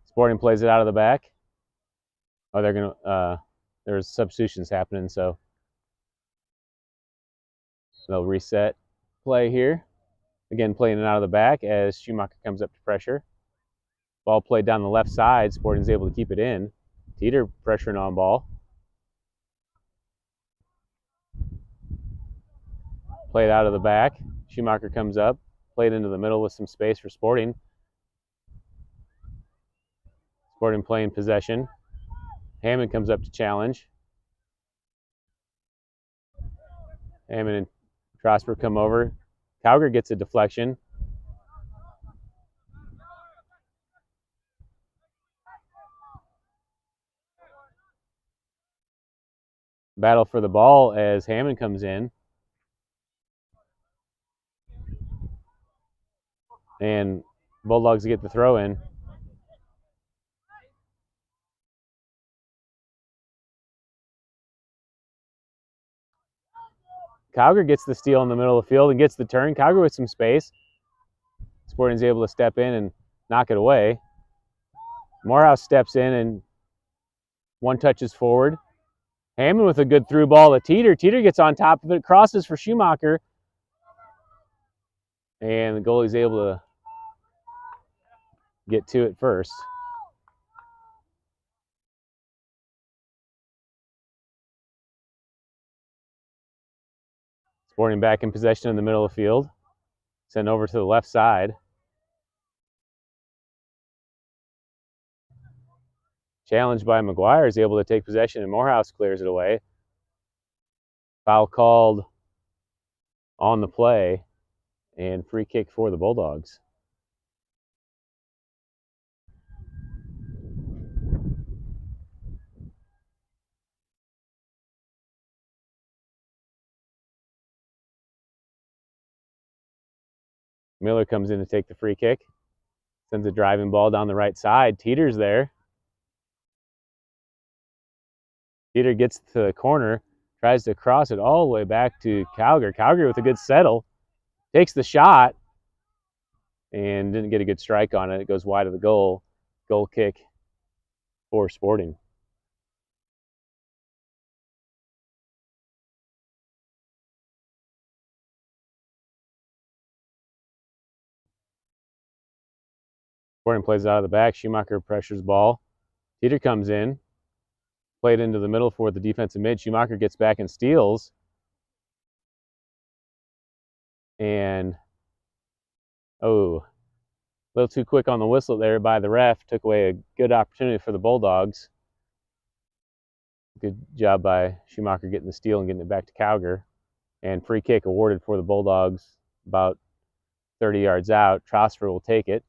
Sporting plays it out of the back. Oh, they're gonna. There's substitutions happening, so they'll reset play here. Again, playing it out of the back as Schumacher comes up to pressure. Ball played down the left side. Sporting's able to keep it in. Teeter pressuring on ball. Played out of the back. Schumacher comes up. Played into the middle with some space for Sporting. Sporting playing possession. Hammond comes up to challenge. Hammond and Trosper come over. Cowger gets a deflection. Battle for the ball as Hammond comes in. And Bulldogs get the throw in. Cowger gets the steal in the middle of the field and gets the turn. Cowger with some space. Sporting's able to step in and knock it away. Morehouse steps in and one touches forward. Hammond with a good through ball to Teeter. Teeter gets on top of it, crosses for Schumacher. And the goalie's able to get to it first. Sporting back in possession in the middle of the field. Sent over to the left side. Challenged by McGuire, is able to take possession, and Morehouse clears it away. Foul called on the play, and free kick for the Bulldogs. Miller comes in to take the free kick. Sends a driving ball down the right side. Teeter's there. Teeter gets to the corner, tries to cross it all the way back to Cowger. Cowger with a good settle. Takes the shot and didn't get a good strike on it. It goes wide of the goal. Goal kick for Sporting. Sporting plays it out of the back. Schumacher pressures ball. Teeter comes in. Played into the middle for the defensive mid. Schumacher gets back and steals. And, a little too quick on the whistle there by the ref. Took away a good opportunity for the Bulldogs. Good job by Schumacher getting the steal and getting it back to Cowger. And free kick awarded for the Bulldogs about 30 yards out. Trosper will take it.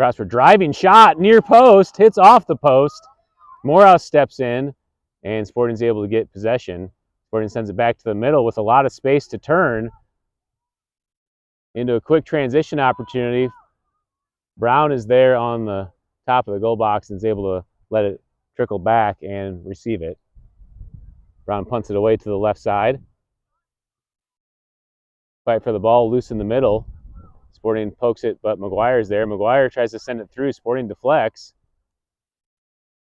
Trosper driving shot, near post, hits off the post. Morehouse steps in, and Sporting's able to get possession. Sporting sends it back to the middle with a lot of space to turn into a quick transition opportunity. Brown is there on the top of the goal box and is able to let it trickle back and receive it. Brown punts it away to the left side. Fight for the ball, loose in the middle. Sporting pokes it, but McGuire's there. McGuire tries to send it through. Sporting deflects.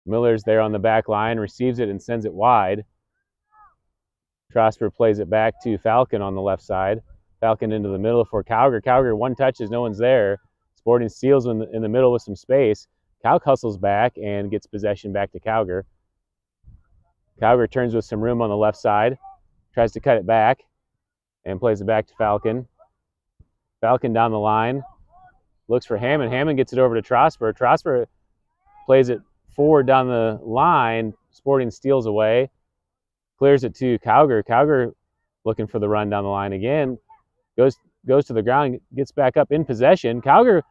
Miller's there on the back line, receives it and sends it wide. Trosper plays it back to Falcon on the left side. Falcon into the middle for Cowger. Cowger, one touches, no one's there. Sporting steals in the middle with some space. Calc hustles back and gets possession back to Cowger. Cowger turns with some room on the left side, tries to cut it back, and plays it back to Falcon. Falcon down the line, looks for Hammond. Hammond gets it over to Trosper. Trosper plays it forward down the line. Sporting steals away, clears it to Cowger. Cowger looking for the run down the line again. Goes to the ground, gets back up in possession. Cowger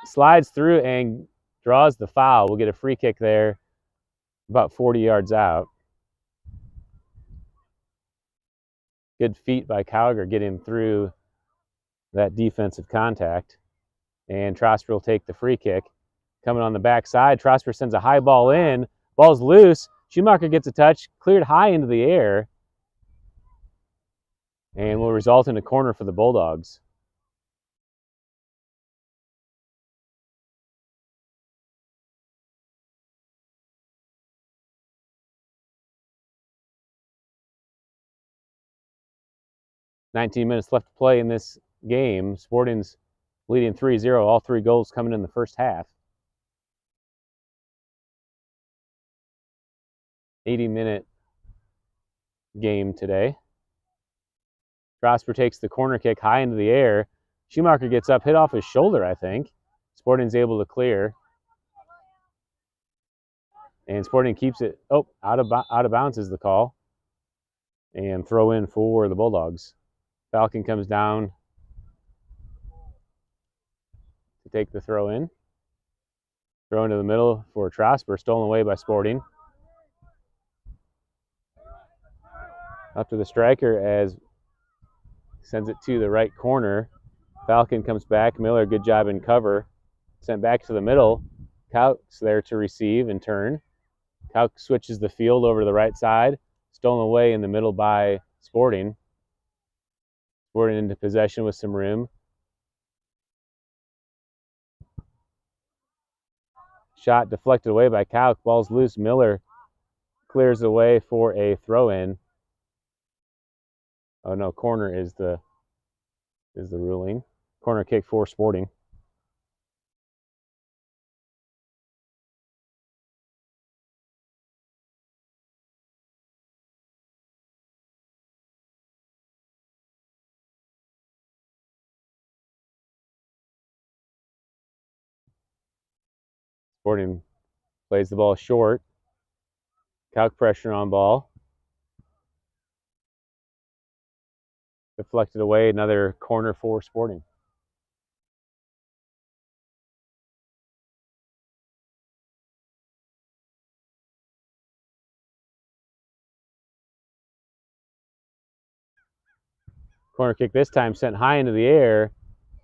slides through and draws the foul. We'll get a free kick there about 40 yards out. Good feat by Cowger getting through that defensive contact. And Trosper will take the free kick. Coming on the backside, Trosper sends a high ball in. Ball's loose. Schumacher gets a touch, cleared high into the air, and will result in a corner for the Bulldogs. "19 minutes left to play in this game. Sporting's leading 3-0. All three goals coming in the first half. 80-minute game today. Trosper takes the corner kick high into the air. Schumacher gets up, hit off his shoulder, I think. Sporting's able to clear. And Sporting keeps it, out of bounds is the call. And throw in for the Bulldogs. Falcon comes down to take the throw in. Throw into the middle for Trosper, stolen away by Sporting. Up to the striker as sends it to the right corner. Falcon comes back. Miller, good job in cover. Sent back to the middle. Kauk's there to receive and turn. Kauk switches the field over to the right side. Stolen away in the middle by Sporting. Sporting into possession with some room. Shot deflected away by Kauk. Ball's loose. Miller clears away for a throw-in. Oh no, corner is the ruling. Corner kick for Sporting. Sporting plays the ball short. Kauk pressure on ball. Deflected away, another corner for Sporting. Corner kick this time sent high into the air,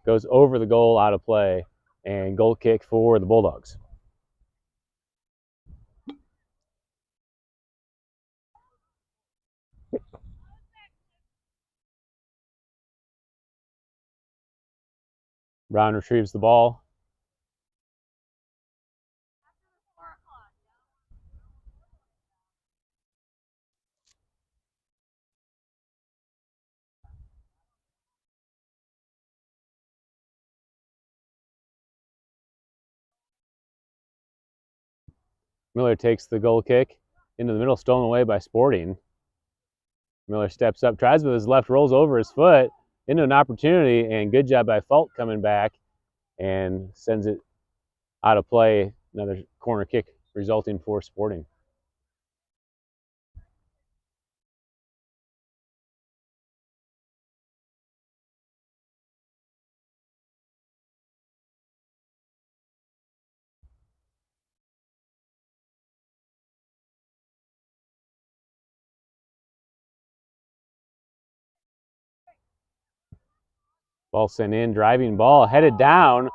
goes over the goal, out of play, and goal kick for the Bulldogs. Brown retrieves the ball. Miller takes the goal kick into the middle, stolen away by Sporting. Miller steps up, tries with his left, rolls over his foot into an opportunity, and good job by Falk coming back and sends it out of play. Another corner kick resulting for Sporting. Ball sent in, driving ball, headed down, a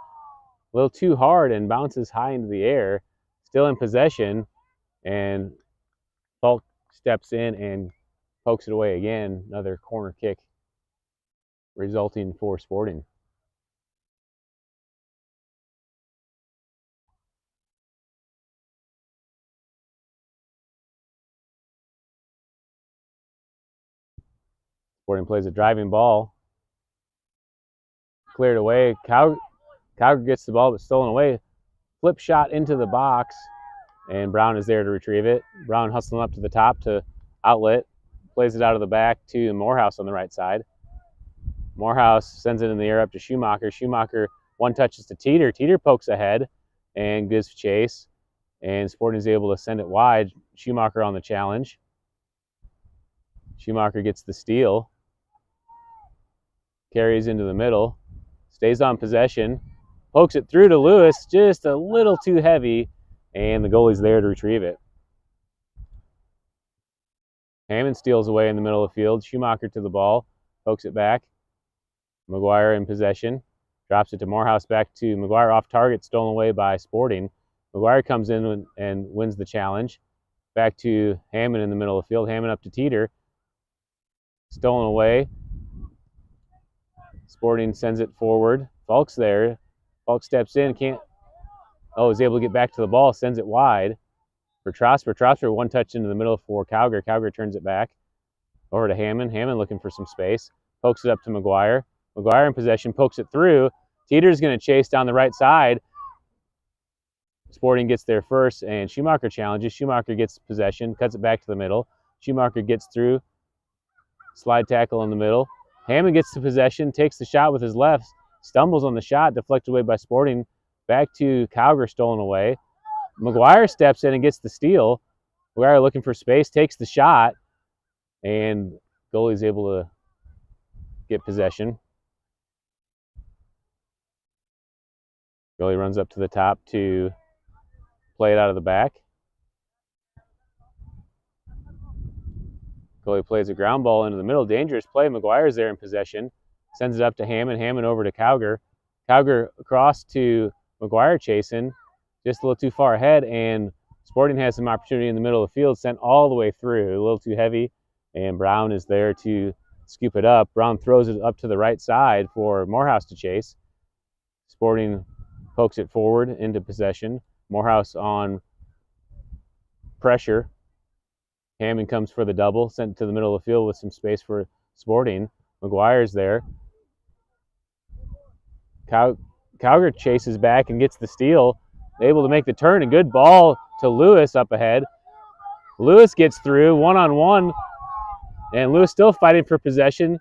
little too hard and bounces high into the air. Still in possession, and Falk steps in and pokes it away again. Another corner kick resulting for Sporting. Sporting plays a driving ball. Cleared away. Cowger gets the ball, but stolen away. Flip shot into the box, and Brown is there to retrieve it. Brown hustling up to the top to outlet. Plays it out of the back to Morehouse on the right side. Morehouse sends it in the air up to Schumacher. Schumacher one touches to Teeter. Teeter pokes ahead and gives chase, and Sporting is able to send it wide. Schumacher on the challenge. Schumacher gets the steal. Carries into the middle. Stays on possession. Pokes it through to Lewis, just a little too heavy, and the goalie's there to retrieve it. Hammond steals away in the middle of the field. Schumacher to the ball. Pokes it back. McGuire in possession. Drops it to Morehouse, back to McGuire, off target, stolen away by Sporting. McGuire comes in and wins the challenge. Back to Hammond in the middle of the field. Hammond up to Teeter. Stolen away. Sporting sends it forward. Falk's there. Falk steps in, is able to get back to the ball, sends it wide for Trosper. Trosper one touch into the middle for Cowger. Cowger turns it back over to Hammond. Hammond looking for some space. Pokes it up to McGuire. McGuire in possession, pokes it through. Teeter's going to chase down the right side. Sporting gets there first, and Schumacher challenges. Schumacher gets possession, cuts it back to the middle. Schumacher gets through. Slide tackle in the middle. Hammond gets the possession, takes the shot with his left, stumbles on the shot, deflected away by Sporting. Back to Cowger, stolen away. McGuire steps in and gets the steal. McGuire looking for space, takes the shot, and goalie's able to get possession. Goalie runs up to the top to play it out of the back. Goalie plays a ground ball into the middle. Dangerous play. McGuire's there in possession. Sends it up to Hammond. Hammond over to Cowger. Cowger across to McGuire chasing. Just a little too far ahead, and Sporting has some opportunity in the middle of the field. Sent all the way through. A little too heavy, and Brown is there to scoop it up. Brown throws it up to the right side for Morehouse to chase. Sporting pokes it forward into possession. Morehouse on pressure. Hammond comes for the double, sent to the middle of the field with some space for Sporting. McGuire's there. Cowger chases back and gets the steal. Able to make the turn. A good ball to Lewis up ahead. Lewis gets through one-on-one, and Lewis still fighting for possession.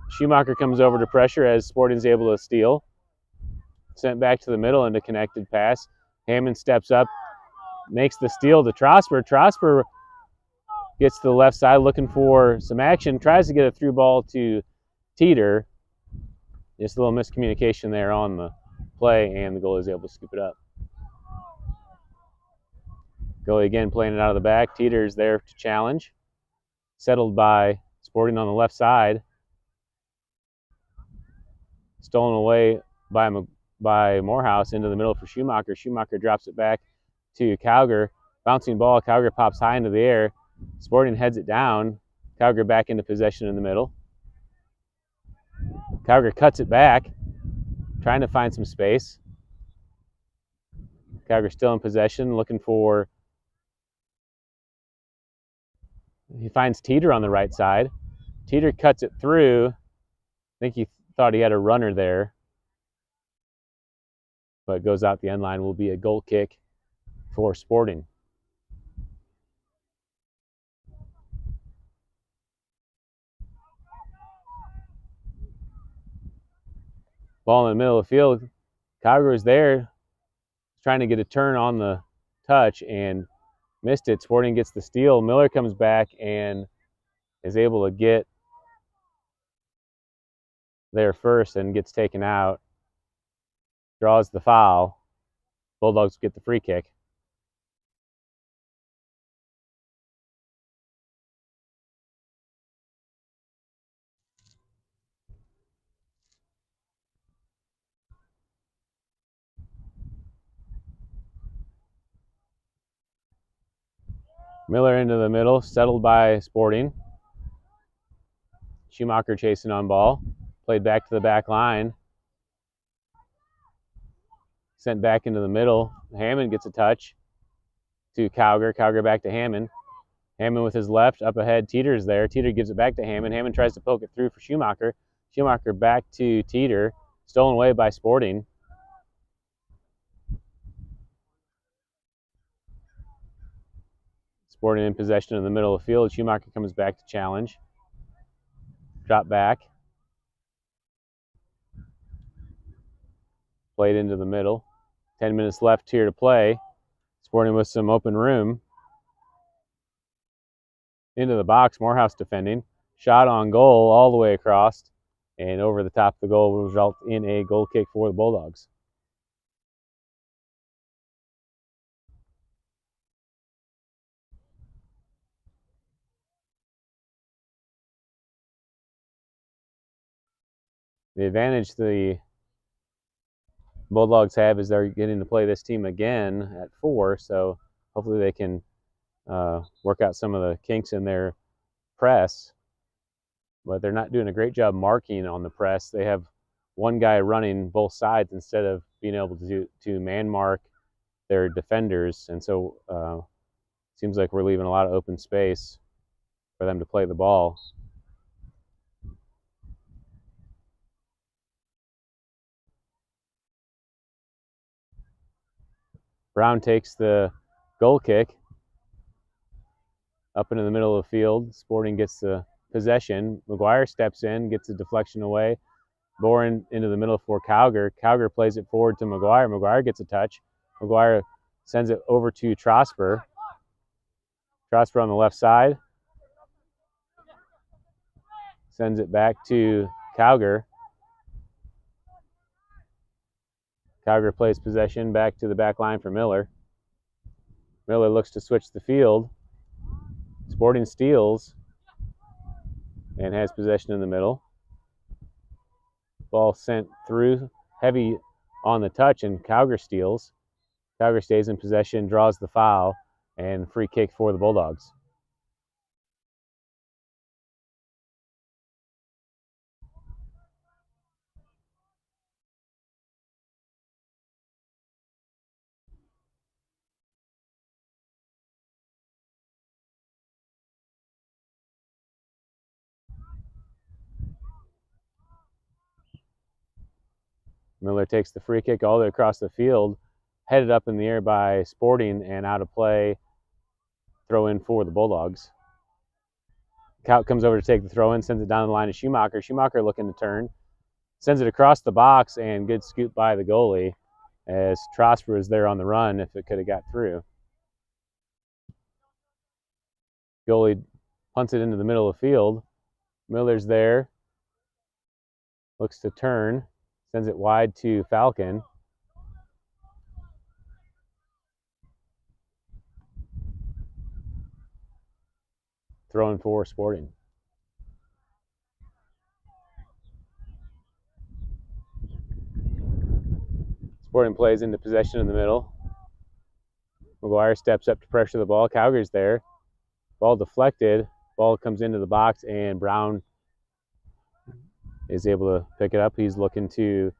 Schumacher comes over to pressure as Sporting's able to steal. Sent back to the middle into connected pass. Hammond steps up, makes the steal to Trosper. Trosper gets to the left side looking for some action, tries to get a through ball to Teeter. Just a little miscommunication there on the play, and the goalie is able to scoop it up. Goalie again playing it out of the back. Teeter's there to challenge. Settled by Sporting on the left side. Stolen away by Morehouse into the middle for Schumacher. Schumacher drops it back to Cowger. Bouncing ball. Cowger pops high into the air. Sporting heads it down. Cowger back into possession in the middle. Cowger cuts it back, trying to find some space. Cowger still in possession, looking for... He finds Teeter on the right side. Teeter cuts it through. I think he thought he had a runner there, but goes out the end line. Will be a goal kick for Sporting. Ball in the middle of the field. Cowger is there, trying to get a turn on the touch and missed it. Sporting gets the steal. Miller comes back and is able to get there first and gets taken out. Draws the foul. Bulldogs get the free kick. Miller into the middle, settled by Sporting. Schumacher chasing on ball. Played back to the back line. Sent back into the middle. Hammond gets a touch to Cowger. Cowger back to Hammond. Hammond with his left, up ahead. Teeter's there. Teeter gives it back to Hammond. Hammond tries to poke it through for Schumacher. Schumacher back to Teeter. Stolen away by Sporting. Sporting in possession in the middle of the field. Schumacher comes back to challenge. Drop back. Played into the middle. 10 minutes left here to play. Sporting with some open room. Into the box, Morehouse defending. Shot on goal all the way across and over the top of the goal will result in a goal kick for the Bulldogs. The advantage the Bulldogs have is they're getting to play this team again at 4, so hopefully they can work out some of the kinks in their press. But they're not doing a great job marking on the press. They have one guy running both sides instead of being able to man mark their defenders, and so it seems like we're leaving a lot of open space for them to play the ball. Brown takes the goal kick up into the middle of the field. Sporting gets the possession. McGuire steps in, gets the deflection away. Boren into the middle for Cowger. Cowger plays it forward to McGuire. McGuire gets a touch. McGuire sends it over to Trosper. Trosper on the left side. Sends it back to Cowger. Cowger plays possession back to the back line for Miller. Miller looks to switch the field. Sporting steals and has possession in the middle. Ball sent through, heavy on the touch, and Cowger steals. Cowger stays in possession, draws the foul, and free kick for the Bulldogs. Miller takes the free kick all the way across the field, headed up in the air by Sporting and out of play. Throw in for the Bulldogs. Kaut comes over to take the throw in, sends it down the line to Schumacher. Schumacher looking to turn, sends it across the box, and good scoop by the goalie as Trosper was there on the run if it could have got through. Goalie punts it into the middle of the field. Miller's there, looks to turn, sends it wide to Falcon. Throwing for Sporting. Sporting plays into possession in the middle. McGuire steps up to pressure the ball. Cowger's there. Ball deflected. Ball comes into the box, and Brown is able to pick it up. He's looking to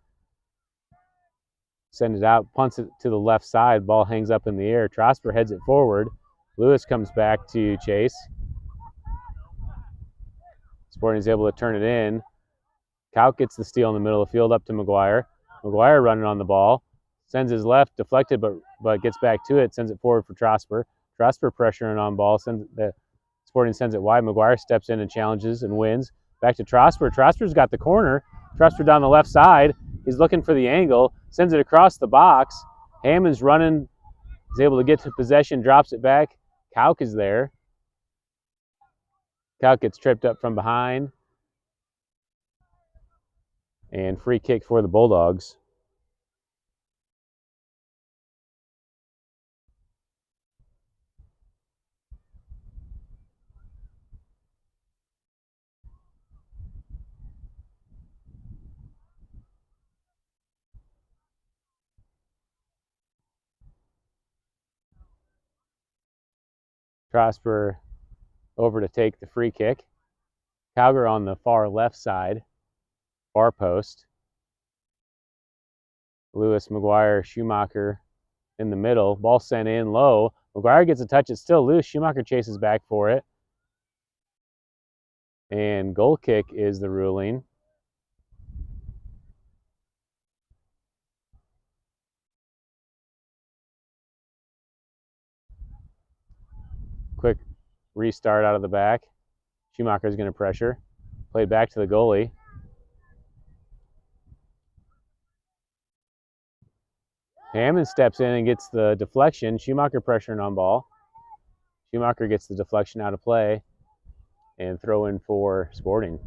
send it out, punts it to the left side. Ball hangs up in the air. Trosper heads it forward. Lewis comes back to chase. Sporting is able to turn it in. Kaut gets the steal in the middle of the field up to McGuire. McGuire running on the ball. Sends his left, deflected, but gets back to it. Sends it forward for Trosper. Trosper pressuring on ball. Sporting sends it wide. McGuire steps in and challenges and wins. Back to Trosper. Trosper's got the corner. Trosper down the left side. He's looking for the angle. Sends it across the box. Hammond's running. He's able to get to possession. Drops it back. Kauk is there. Kauk gets tripped up from behind. And free kick for the Bulldogs. Trosper over to take the free kick. Cowger on the far left side, far post. Lewis, McGuire, Schumacher in the middle. Ball sent in low. McGuire gets a touch. It's still loose. Schumacher chases back for it. And goal kick is the ruling. Quick restart out of the back. Schumacher's going to pressure. Played back to the goalie. Hammond steps in and gets the deflection. Schumacher pressuring on ball. Schumacher gets the deflection out of play and throw in for Sporting.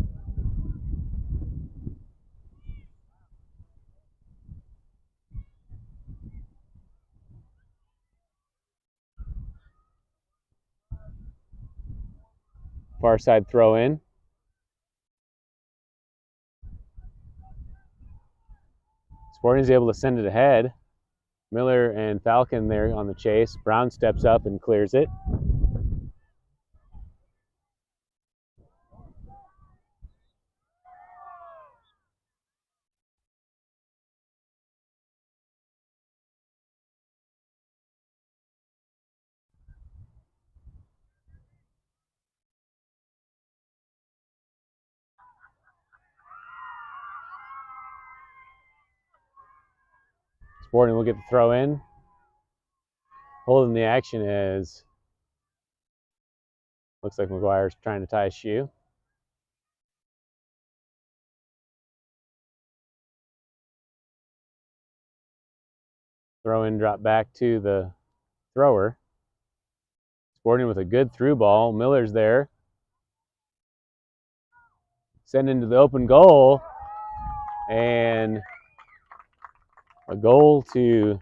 Far side throw in. Sporting's able to send it ahead. Miller and Falcon there on the chase. Brown steps up and clears it. Sporting will get the throw in. Holding the action is, looks like McGuire's trying to tie his shoe. Throw in, drop back to the thrower. Sporting with a good through ball. Miller's there. Send into the open goal. And a goal to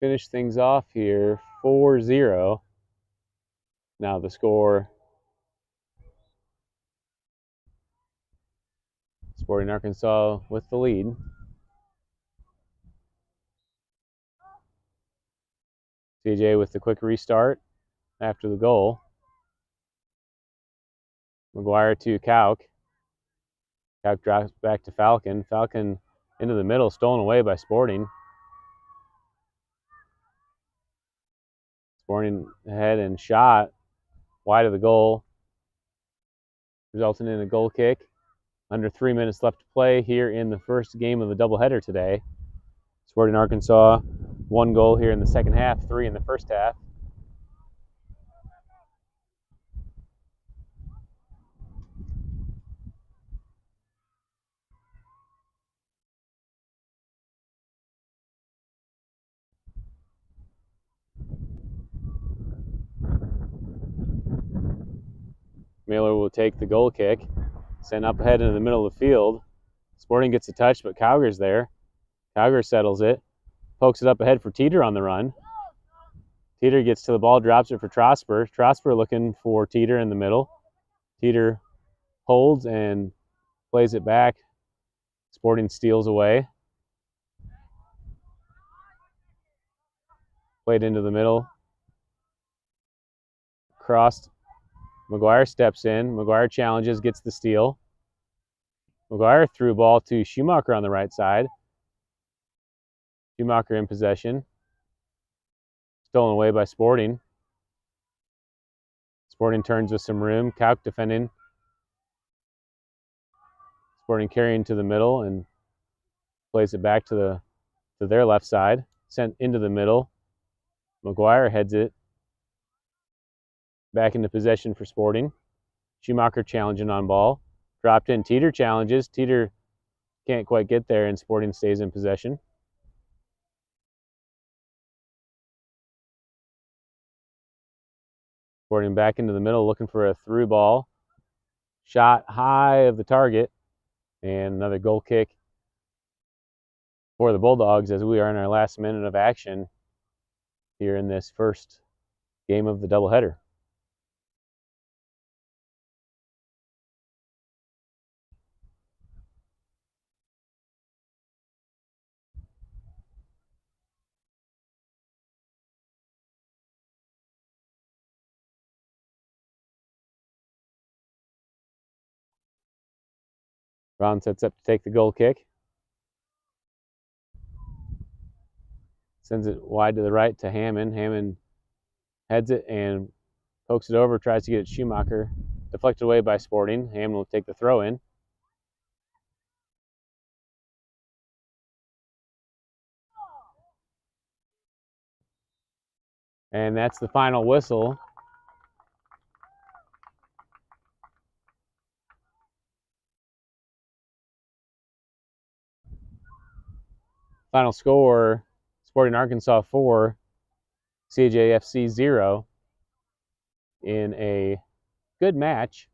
finish things off here, 4-0. Now the score, Sporting Arkansas with the lead. CJ with the quick restart after the goal. McGuire to Kauk. Kauk drops back to Falcon. Falcon into the middle, stolen away by Sporting. Sporting ahead and shot wide of the goal, resulting in a goal kick. Under 3 minutes left to play here in the first game of the doubleheader today. Sporting Arkansas, 1 goal here in the second half, 3 in the first half. Mailer will take the goal kick, send up ahead into the middle of the field. Sporting gets a touch, but Cowger's there. Cowger settles it, pokes it up ahead for Teeter on the run. Teeter gets to the ball, drops it for Trosper. Trosper looking for Teeter in the middle. Teeter holds and plays it back. Sporting steals away. Played into the middle. Crossed. McGuire steps in. McGuire challenges, gets the steal. McGuire threw ball to Schumacher on the right side. Schumacher in possession. Stolen away by Sporting. Sporting turns with some room. Kauk defending. Sporting carrying to the middle and plays it back to their left side. Sent into the middle. McGuire heads it back into possession for Sporting. Schumacher challenging on ball. Dropped in. Teeter challenges. Teeter can't quite get there, and Sporting stays in possession. Sporting back into the middle, looking for a through ball. Shot high of the target, and another goal kick for the Bulldogs as we are in our last minute of action here in this first game of the doubleheader. Ron sets up to take the goal kick. Sends it wide to the right to Hammond. Hammond heads it and pokes it over, tries to get it Schumacher. Deflected away by Sporting. Hammond will take the throw in. And that's the final whistle. Final score, Sporting Arkansas 4, CJFC 0 in a good match.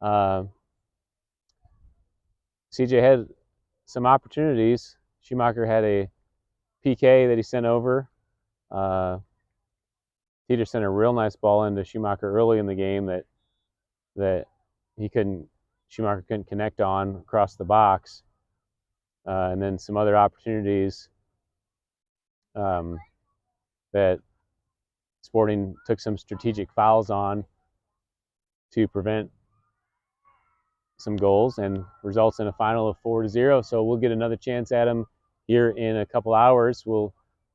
CJ had some opportunities. Schumacher had a PK that he sent over. Peter sent a real nice ball into Schumacher early in the game that Schumacher couldn't connect on across the box. And then some other opportunities that Sporting took some strategic fouls on to prevent some goals, and results in a final of 4-0. So we'll get another chance at them here in a couple hours. We'll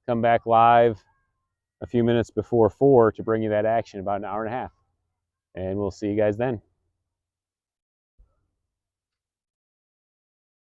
come back live a few minutes before 4 to bring you that action, about an hour and a half. And we'll see you guys then.